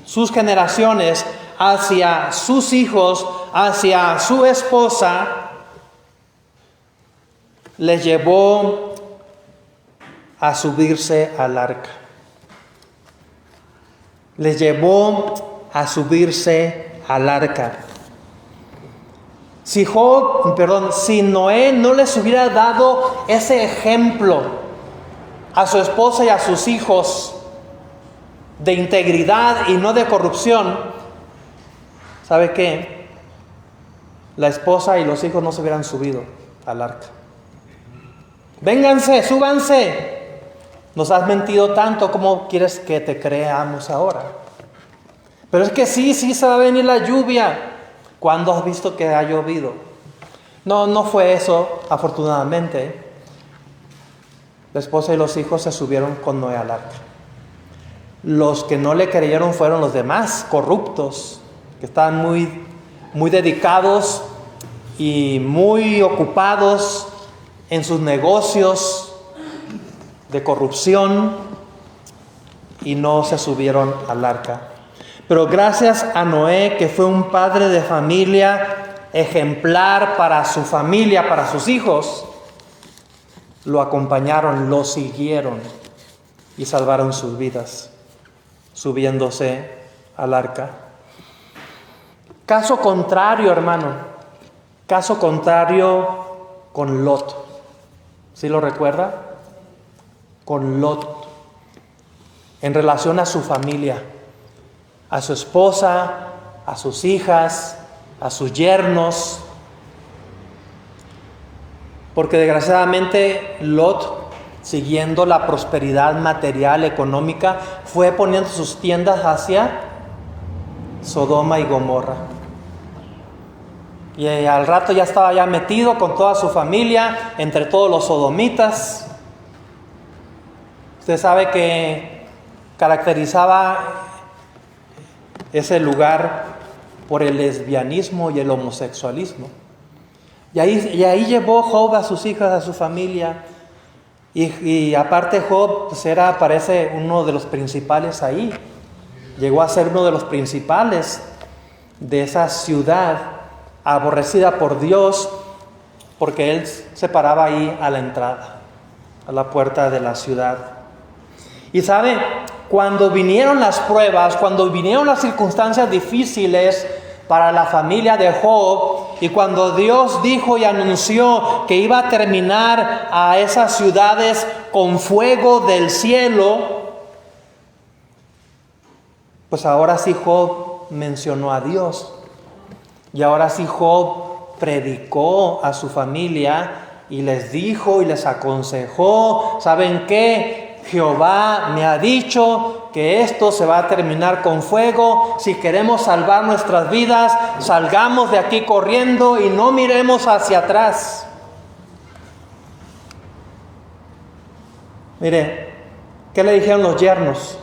sus generaciones, hacia sus hijos, hacia su esposa, les llevó a subirse al arca. Les llevó a subirse al arca. Si Noé no les hubiera dado ese ejemplo a su esposa y a sus hijos de integridad y no de corrupción, ¿sabe qué? La esposa y los hijos no se hubieran subido al arca. Vénganse, súbanse. Nos has mentido tanto, ¿cómo quieres que te creamos ahora? Pero es que sí se va a venir la lluvia. ¿Cuándo has visto que ha llovido? No fue eso, afortunadamente. La esposa y los hijos se subieron con Noé al arca. Los que no le creyeron fueron los demás, corruptos, que estaban muy dedicados y muy ocupados en sus negocios de corrupción, y no se subieron al arca. Pero gracias a Noé, que fue un padre de familia ejemplar para su familia, para sus hijos, lo acompañaron, lo siguieron y salvaron sus vidas, subiéndose al arca. Caso contrario, hermano, caso contrario con Lot. ¿Sí lo recuerda? Con Lot, en relación a su familia, a su esposa, a sus hijas, a sus yernos. Porque desgraciadamente Lot, siguiendo la prosperidad material, económica, fue poniendo sus tiendas hacia Sodoma y Gomorra. Y al rato ya estaba ya metido con toda su familia, entre todos los sodomitas. Usted sabe que caracterizaba ese lugar por el lesbianismo y el homosexualismo. Y ahí llevó Job a sus hijas, a su familia. Y aparte Job pues parece uno de los principales ahí. Llegó a ser uno de los principales de esa ciudad aborrecida por Dios, porque él se paraba ahí a la entrada, a la puerta de la ciudad. Y sabe, cuando vinieron las pruebas, cuando vinieron las circunstancias difíciles para la familia de Job, y cuando Dios dijo y anunció que iba a terminar a esas ciudades con fuego del cielo, pues ahora sí Job mencionó a Dios. Y ahora sí Job predicó a su familia y les dijo y les aconsejó: ¿saben qué? Jehová me ha dicho que esto se va a terminar con fuego. Si queremos salvar nuestras vidas, salgamos de aquí corriendo y no miremos hacia atrás. Mire, ¿qué le dijeron los yernos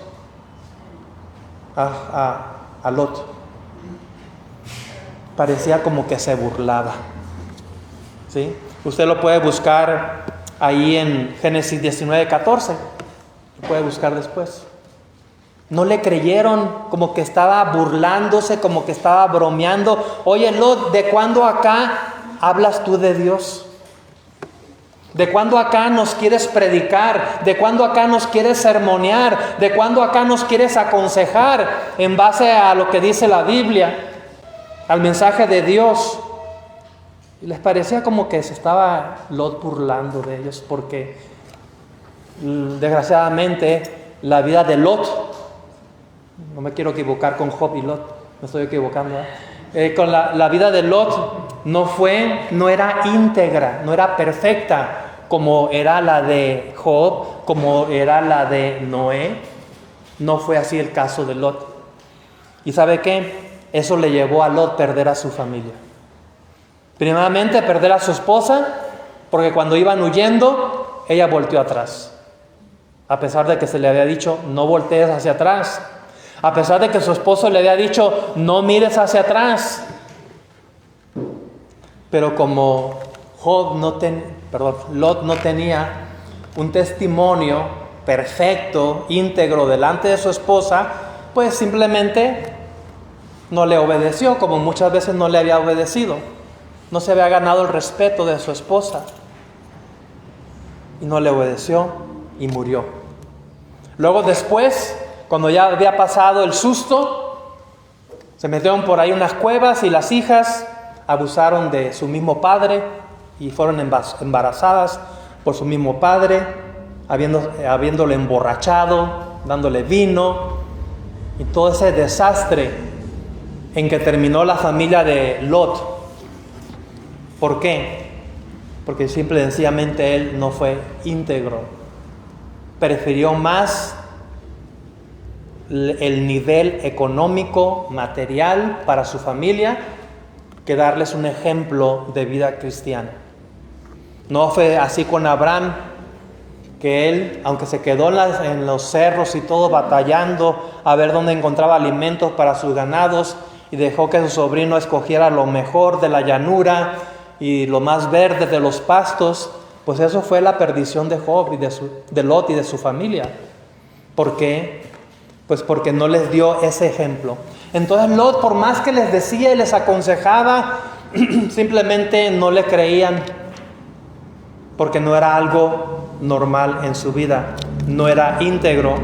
a Lot? Parecía como que se burlaba. ¿Sí? Usted lo puede buscar ahí en Génesis 19:14. Lo puede buscar después. No le creyeron, como que estaba burlándose, como que estaba bromeando. Oye, Lot, ¿de cuándo acá hablas tú de Dios? ¿De cuándo acá nos quieres predicar? ¿De cuándo acá nos quieres sermonear? ¿De cuándo acá nos quieres aconsejar en base a lo que dice la Biblia? Al mensaje de Dios. Y les parecía como que se estaba Lot burlando de ellos, porque desgraciadamente la vida de Lot, no me quiero equivocar con Job y Lot, me estoy equivocando, con la vida de Lot no era íntegra, no era perfecta como era la de Job, como era la de Noé. No fue así el caso de Lot. ¿Y sabe qué? Eso le llevó a Lot perder a su familia. Primeramente, perder a su esposa, porque cuando iban huyendo, ella volteó atrás. A pesar de que se le había dicho, no voltees hacia atrás. A pesar de que su esposo le había dicho, no mires hacia atrás. Pero como Lot no tenía un testimonio perfecto, íntegro delante de su esposa, pues simplemente no le obedeció, como muchas veces no le había obedecido. No se había ganado el respeto de su esposa. Y no le obedeció y murió. Luego después, cuando ya había pasado el susto, se metieron por ahí unas cuevas y las hijas abusaron de su mismo padre y fueron embarazadas por su mismo padre, habiéndole emborrachado, dándole vino, y todo ese desastre en que terminó la familia de Lot. ¿Por qué? Porque simple y sencillamente él no fue íntegro. Prefirió más el nivel económico, material para su familia, que darles un ejemplo de vida cristiana. No fue así con Abraham, que él, aunque se quedó en los cerros y todo, batallando a ver dónde encontraba alimentos para sus ganados, y dejó que su sobrino escogiera lo mejor de la llanura y lo más verde de los pastos, pues eso fue la perdición de Job y de Lot y de su familia. ¿Por qué? Pues porque no les dio ese ejemplo. Entonces Lot, por más que les decía y les aconsejaba, simplemente no le creían porque no era algo normal en su vida, no era íntegro.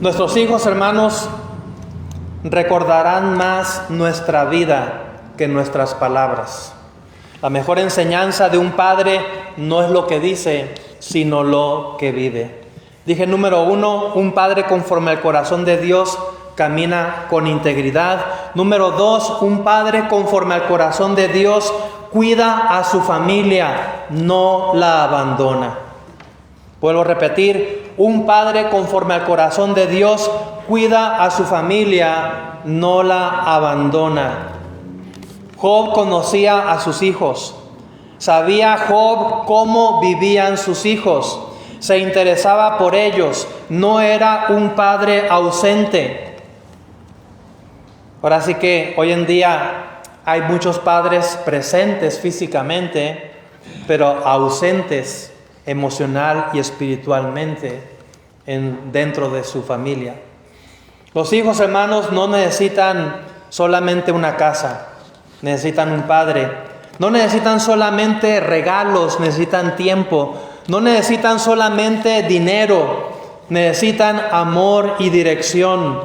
Nuestros hijos, hermanos, recordarán más nuestra vida que nuestras palabras. La mejor enseñanza de un padre no es lo que dice, sino lo que vive. Dije, número 1, un padre conforme al corazón de Dios camina con integridad. Número 2, un padre conforme al corazón de Dios cuida a su familia, no la abandona. Vuelvo a repetir, un padre conforme al corazón de Dios cuida a su familia, no la abandona. Job conocía a sus hijos. Sabía Job cómo vivían sus hijos. Se interesaba por ellos. No era un padre ausente. Ahora sí que hoy en día hay muchos padres presentes físicamente, pero ausentes emocional y espiritualmente dentro de su familia. Los hijos, hermanos, no necesitan solamente una casa, necesitan un padre. No necesitan solamente regalos, necesitan tiempo. No necesitan solamente dinero, necesitan amor y dirección.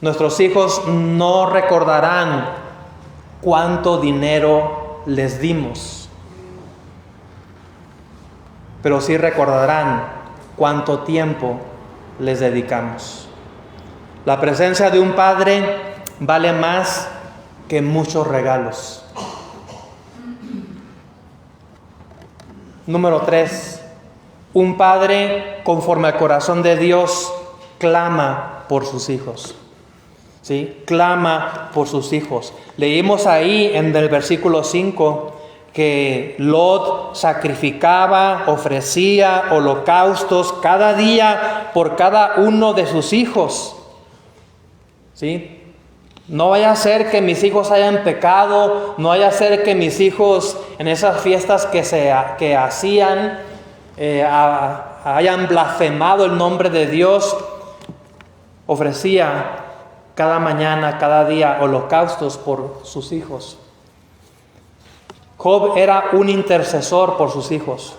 Nuestros hijos no recordarán cuánto dinero les dimos, pero sí recordarán cuánto tiempo les dedicamos. La presencia de un padre vale más que muchos regalos. Número 3, un padre conforme al corazón de Dios clama por sus hijos. ¿Sí? Clama por sus hijos. Leímos ahí en el versículo 5 que Lot sacrificaba, ofrecía holocaustos cada día por cada uno de sus hijos. ¿Sí? No vaya a ser que mis hijos hayan pecado, no vaya a ser que mis hijos en esas fiestas que hacían hayan blasfemado el nombre de Dios. Ofrecía cada mañana, cada día, holocaustos por sus hijos. Job era un intercesor por sus hijos.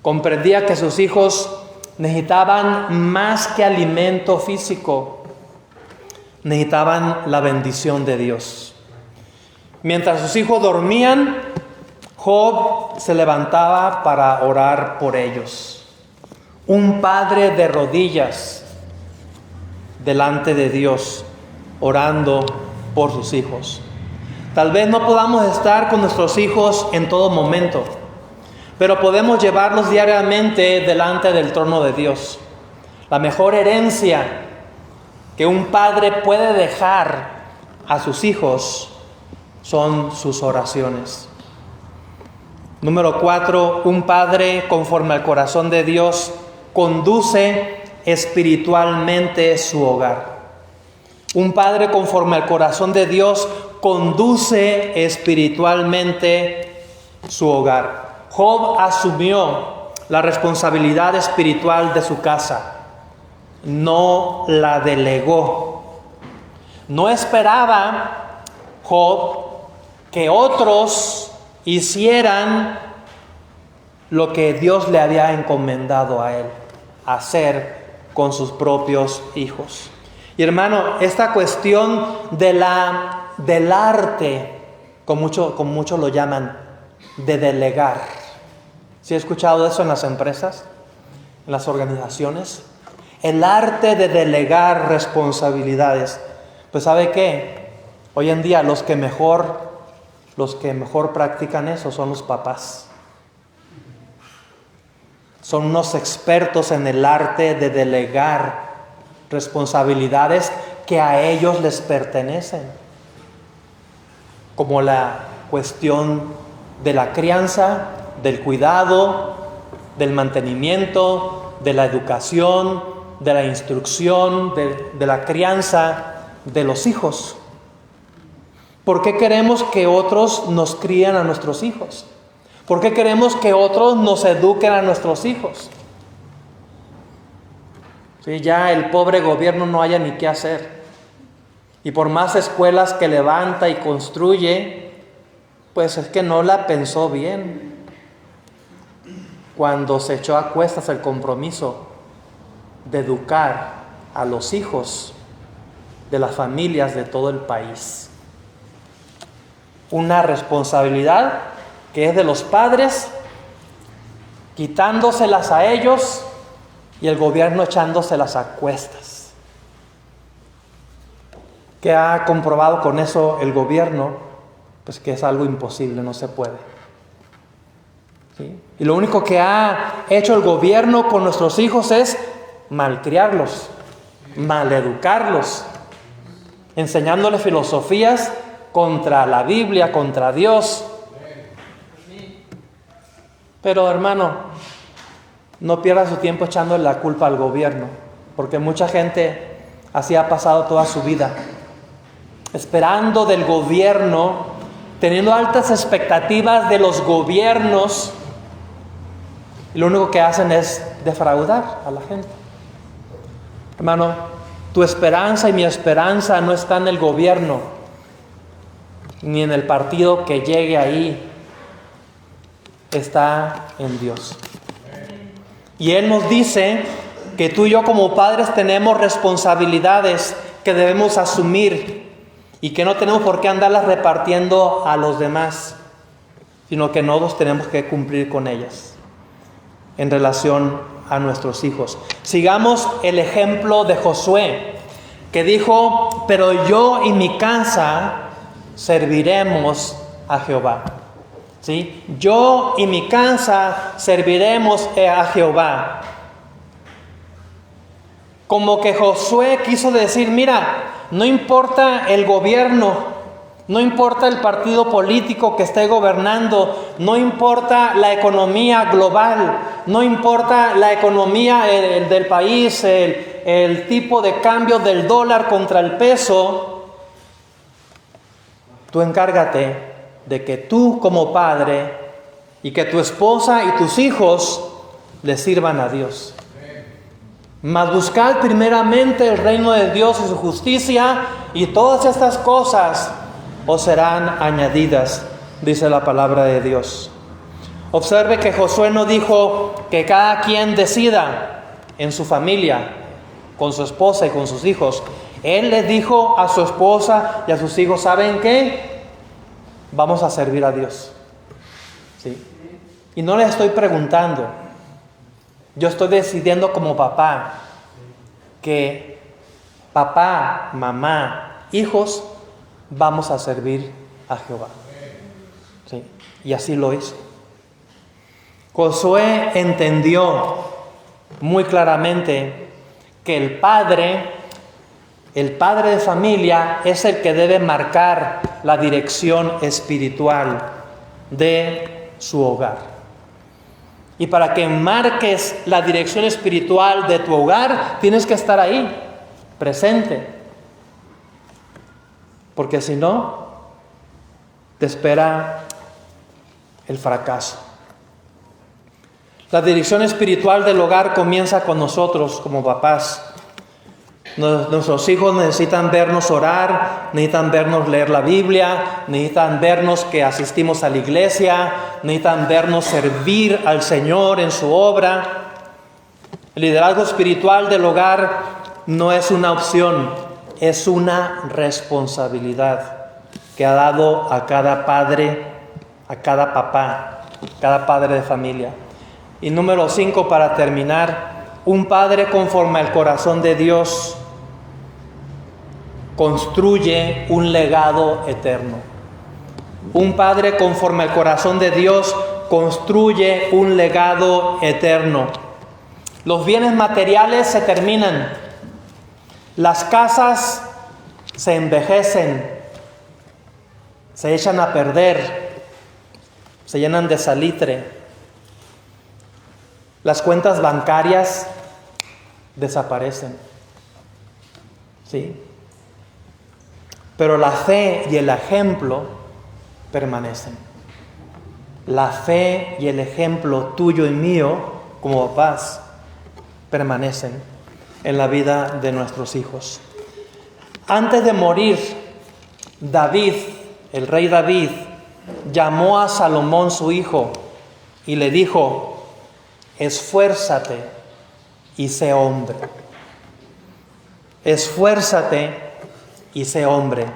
Comprendía que sus hijos necesitaban más que alimento físico. Necesitaban la bendición de Dios. Mientras sus hijos dormían, Job se levantaba para orar por ellos. Un padre de rodillas delante de Dios, orando por sus hijos. Tal vez no podamos estar con nuestros hijos en todo momento, pero podemos llevarlos diariamente delante del trono de Dios. La mejor herencia que un padre puede dejar a sus hijos son sus oraciones. Número 4, un padre conforme al corazón de Dios conduce espiritualmente su hogar. Un padre conforme al corazón de Dios conduce espiritualmente su hogar. Job asumió la responsabilidad espiritual de su casa. No la delegó. No esperaba Job que otros hicieran lo que Dios le había encomendado a él hacer con sus propios hijos. Y hermano, esta cuestión del arte, con mucho lo llaman, de delegar. ¿Sí he escuchado eso en las empresas, en las organizaciones? El arte de delegar responsabilidades. Pues ¿sabe qué? Hoy en día los que mejor practican eso son los papás. Son unos expertos en el arte de delegar responsabilidades que a ellos les pertenecen. Como la cuestión de la crianza, del cuidado, del mantenimiento, de la educación, de la instrucción, de la crianza de los hijos. ¿Por qué queremos que otros nos críen a nuestros hijos? ¿Por qué queremos que otros nos eduquen a nuestros hijos? Sí, ya el pobre gobierno no haya ni qué hacer. Y por más escuelas que levanta y construye, pues es que no la pensó bien cuando se echó a cuestas el compromiso de educar a los hijos de las familias de todo el país. Una responsabilidad que es de los padres, quitándoselas a ellos y el gobierno echándoselas a cuestas. ¿Qué ha comprobado con eso el gobierno? Pues que es algo imposible, no se puede. ¿Sí? Y lo único que ha hecho el gobierno con nuestros hijos es malcriarlos, maleducarlos, enseñándoles filosofías contra la Biblia, contra Dios. Pero hermano, no pierda su tiempo echándole la culpa al gobierno, porque mucha gente así ha pasado toda su vida, esperando del gobierno, teniendo altas expectativas de los gobiernos, y lo único que hacen es defraudar a la gente. Hermano, tu esperanza y mi esperanza no está en el gobierno, ni en el partido que llegue ahí, está en Dios. Y Él nos dice que tú y yo como padres tenemos responsabilidades que debemos asumir y que no tenemos por qué andarlas repartiendo a los demás, sino que nosotros tenemos que cumplir con ellas en relación a nuestros hijos. Sigamos el ejemplo de Josué, que dijo: pero yo y mi casa serviremos a Jehová. ¿Sí? Yo y mi casa serviremos a Jehová. Como que Josué quiso decir: mira, no importa el gobierno, no importa el partido político que esté gobernando, no importa la economía global, no importa la economía del país, el tipo de cambio del dólar contra el peso, tú encárgate de que tú como padre y que tu esposa y tus hijos le sirvan a Dios. Mas buscad primeramente el reino de Dios y su justicia, y todas estas cosas os serán añadidas, dice la palabra de Dios. Observe que Josué no dijo que cada quien decida en su familia, con su esposa y con sus hijos. Él le dijo a su esposa y a sus hijos: ¿saben qué? Vamos a servir a Dios. ¿Sí? Y no les estoy preguntando. Yo estoy decidiendo como papá que papá, mamá, hijos, vamos a servir a Jehová. ¿Sí? Y así lo hizo. Josué entendió muy claramente que el padre de familia es el que debe marcar la dirección espiritual de su hogar. Y para que marques la dirección espiritual de tu hogar, tienes que estar ahí, presente. Porque si no, te espera el fracaso. La dirección espiritual del hogar comienza con nosotros como papás. Nuestros hijos necesitan vernos orar, necesitan vernos leer la Biblia, necesitan vernos que asistimos a la iglesia, necesitan vernos servir al Señor en su obra. El liderazgo espiritual del hogar no es una opción, es una responsabilidad que ha dado a cada padre, a cada papá, cada padre de familia. Y número 5, para terminar, un padre conforme al corazón de Dios construye un legado eterno. Un padre conforme al corazón de Dios construye un legado eterno. Los bienes materiales se terminan. Las casas se envejecen, se echan a perder, se llenan de salitre. Las cuentas bancarias desaparecen. ¿Sí? Pero la fe y el ejemplo permanecen. La fe y el ejemplo tuyo y mío, como papás, permanecen en la vida de nuestros hijos. Antes de morir, David, el rey David, llamó a Salomón su hijo y le dijo: esfuérzate y sé hombre. Esfuérzate y sé hombre.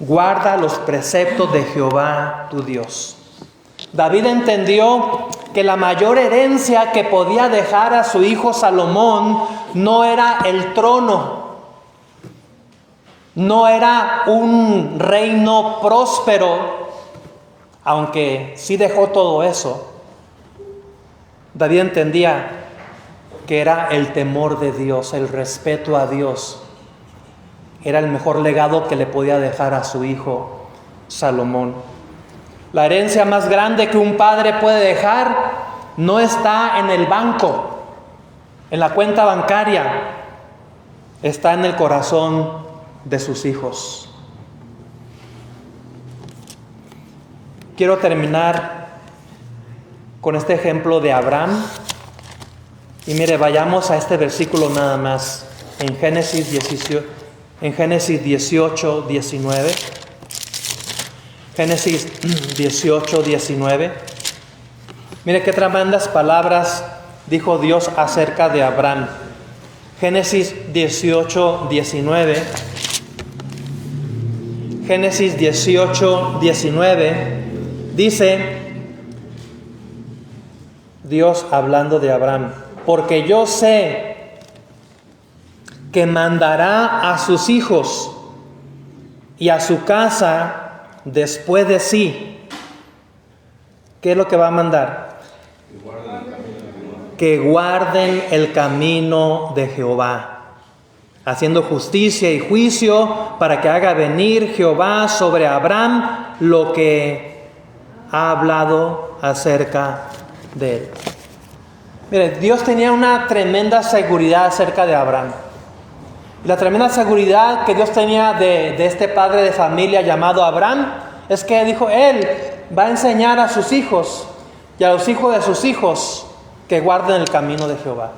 Guarda los preceptos de Jehová tu Dios. David entendió que la mayor herencia que podía dejar a su hijo Salomón no era el trono, no era un reino próspero, aunque sí dejó todo eso. David entendía que era el temor de Dios, el respeto a Dios. Era el mejor legado que le podía dejar a su hijo Salomón. La herencia más grande que un padre puede dejar no está en el banco, en la cuenta bancaria, está en el corazón de sus hijos. Quiero terminar con este ejemplo de Abraham. Y mire, vayamos a este versículo nada más, en Génesis 18, 19. Génesis 18, 19. Mire qué tremendas palabras dijo Dios acerca de Abraham. Génesis 18, 19. Génesis 18, 19 dice Dios hablando de Abraham: porque yo sé que mandará a sus hijos y a su casa después de sí. ¿Qué es lo que va a mandar? Que guarden el camino de Jehová, haciendo justicia y juicio, para que haga venir Jehová sobre Abraham lo que ha hablado acerca de él. Mire, Dios tenía una tremenda seguridad acerca de Abraham. La tremenda seguridad que Dios tenía de este padre de familia llamado Abraham es que dijo: Él va a enseñar a sus hijos y a los hijos de sus hijos que guarden el camino de Jehová.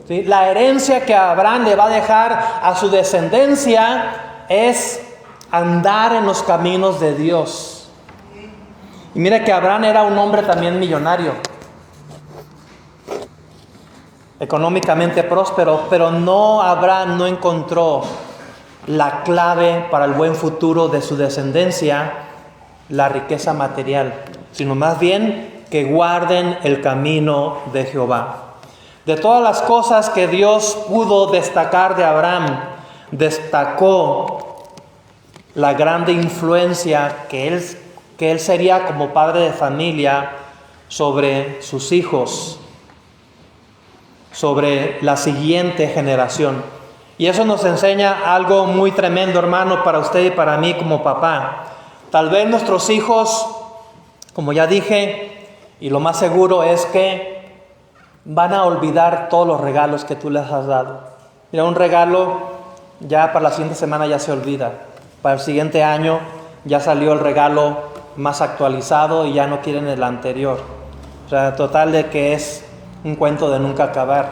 ¿Sí? La herencia que Abraham le va a dejar a su descendencia es andar en los caminos de Dios. Y mira que Abraham era un hombre también millonario, económicamente próspero, pero Abraham no encontró la clave para el buen futuro de su descendencia, la riqueza material, sino más bien que guarden el camino de Jehová. De todas las cosas que Dios pudo destacar de Abraham, destacó la grande influencia que él sería como padre de familia sobre sus hijos, sobre la siguiente generación. Y eso nos enseña algo muy tremendo, hermano, para usted y para mí como papá. Tal vez nuestros hijos, como ya dije, y lo más seguro es que van a olvidar todos los regalos que tú les has dado. Mira, un regalo ya para la siguiente semana ya se olvida. Para el siguiente año ya salió el regalo más actualizado y ya no quieren el anterior. O sea, total de que es un cuento de nunca acabar.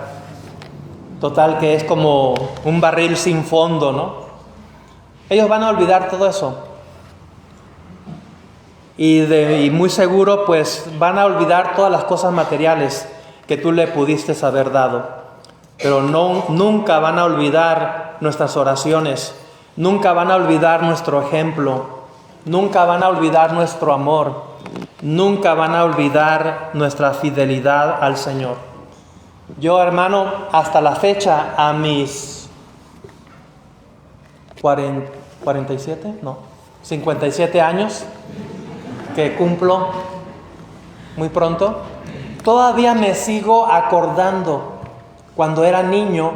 Total que es como un barril sin fondo, ¿no? Ellos van a olvidar todo eso. Y muy seguro pues van a olvidar todas las cosas materiales que tú le pudiste haber dado. Pero nunca van a olvidar nuestras oraciones. Nunca van a olvidar nuestro ejemplo. Nunca van a olvidar nuestro amor. Nunca van a olvidar nuestra fidelidad al Señor. Yo, hermano, hasta la fecha, a mis 57 años, que cumplo muy pronto, todavía me sigo acordando cuando era niño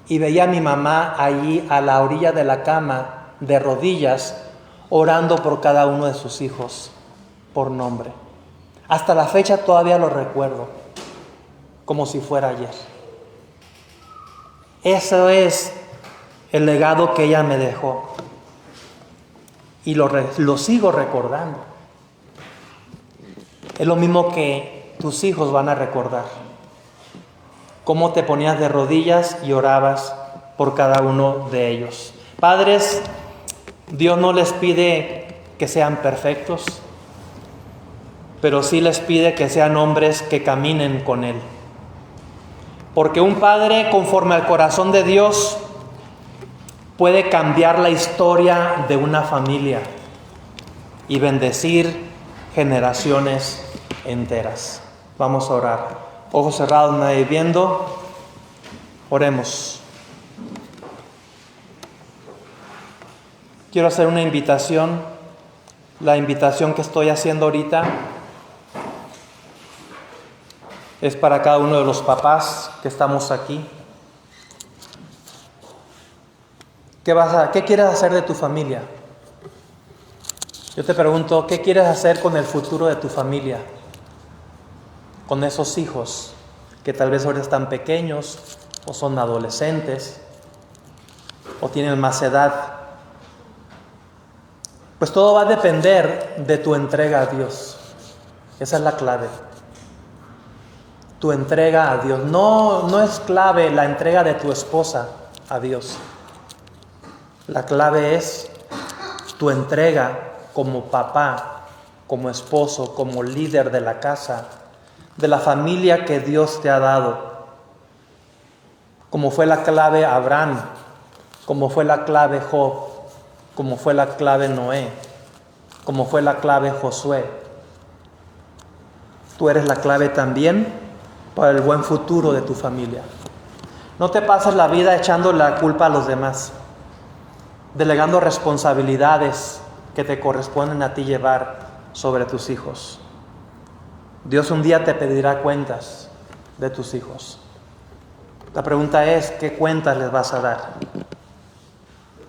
y veía a mi mamá allí a la orilla de la cama, de rodillas, orando por cada uno de sus hijos, por nombre. Hasta la fecha todavía lo recuerdo, como si fuera ayer. Eso es el legado que ella me dejó. Y lo sigo recordando. Es lo mismo que tus hijos van a recordar. Cómo te ponías de rodillas y orabas por cada uno de ellos. Padres, Dios no les pide que sean perfectos, pero sí les pide que sean hombres que caminen con Él. Porque un padre conforme al corazón de Dios puede cambiar la historia de una familia y bendecir generaciones enteras. Vamos a orar. Ojos cerrados, nadie viendo. Oremos. Quiero hacer una invitación. La invitación que estoy haciendo ahorita es para cada uno de los papás que estamos aquí. ¿Qué quieres hacer de tu familia? Yo te pregunto, ¿qué quieres hacer con el futuro de tu familia? Con esos hijos que tal vez ahora están pequeños o son adolescentes o tienen más edad. Pues todo va a depender de tu entrega a Dios. Esa es la clave. Tu entrega a Dios. No es clave la entrega de tu esposa a Dios. La clave es tu entrega como papá, como esposo, como líder de la casa, de la familia que Dios te ha dado. Como fue la clave Abraham, como fue la clave Job, como fue la clave Noé, como fue la clave Josué. Tú eres la clave también para el buen futuro de tu familia. No te pases la vida echando la culpa a los demás, delegando responsabilidades que te corresponden a ti llevar sobre tus hijos. Dios un día te pedirá cuentas de tus hijos. La pregunta es, ¿qué cuentas les vas a dar?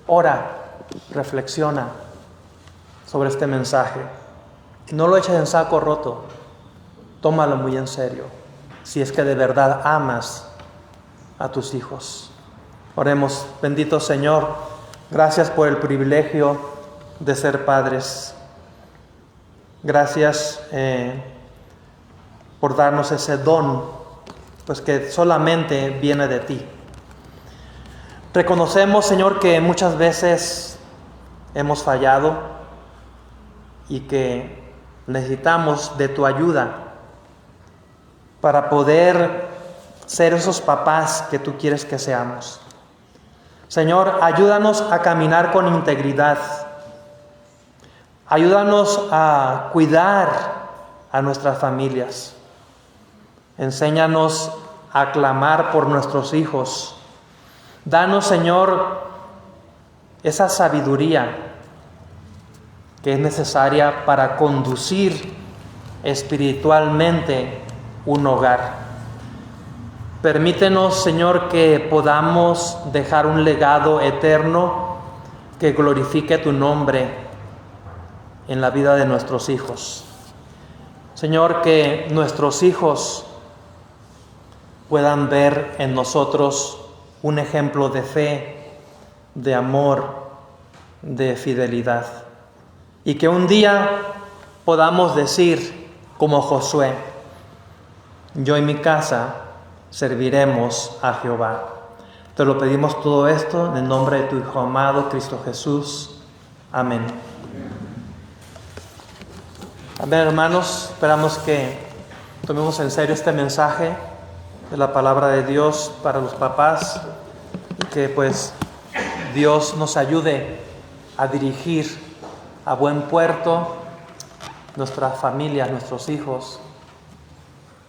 Ora, reflexiona sobre este mensaje. No lo eches en saco roto. Tómalo muy en serio, si es que de verdad amas a tus hijos. Oremos. Bendito Señor, gracias por el privilegio de ser padres. Gracias por darnos ese don, pues que solamente viene de ti. Reconocemos, Señor, que muchas veces hemos fallado y que necesitamos de tu ayuda para poder ser esos papás que tú quieres que seamos. Señor, ayúdanos a caminar con integridad. Ayúdanos a cuidar a nuestras familias. Enséñanos a clamar por nuestros hijos. Danos, Señor, esa sabiduría que es necesaria para conducir espiritualmente un hogar. Permítenos, Señor, que podamos dejar un legado eterno que glorifique tu nombre en la vida de nuestros hijos. Señor, que nuestros hijos puedan ver en nosotros un ejemplo de fe, de amor, de fidelidad. Y que un día podamos decir, como Josué, yo y mi casa serviremos a Jehová. Te lo pedimos todo esto en el nombre de tu Hijo amado, Cristo Jesús. Amén. Amén, hermanos. Esperamos que tomemos en serio este mensaje de la palabra de Dios para los papás y que pues Dios nos ayude a dirigir a buen puerto nuestras familias, nuestros hijos,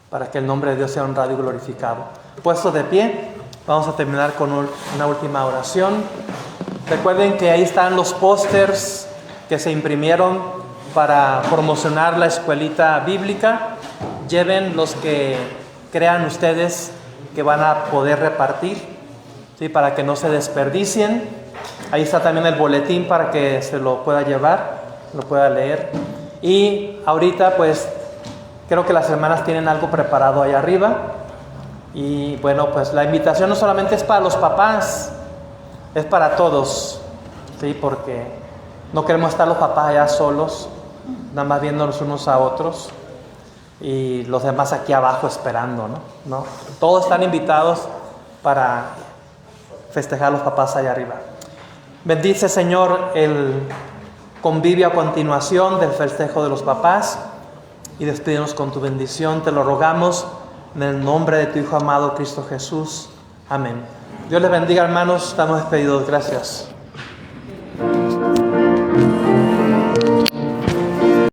para que el nombre de Dios sea honrado y glorificado. Puestos de pie, vamos a terminar con una última oración. Recuerden que ahí están los pósters que se imprimieron para promocionar la escuelita bíblica. Lleven los que crean ustedes que van a poder repartir, ¿sí? Para que no se desperdicien. Ahí está también el boletín para que se lo pueda llevar, lo pueda leer. Y ahorita pues creo que las hermanas tienen algo preparado ahí arriba. Y bueno, pues la invitación no solamente es para los papás, es para todos, ¿sí? Porque no queremos estar los papás allá solos, nada más viéndonos unos a otros y los demás aquí abajo esperando, ¿no? Todos están invitados para festejar a los papás allá arriba. Bendice, Señor, el convivio a continuación del festejo de los papás y despídenos con tu bendición. Te lo rogamos en el nombre de tu Hijo amado, Cristo Jesús. Amén. Dios les bendiga, hermanos. Estamos despedidos. Gracias.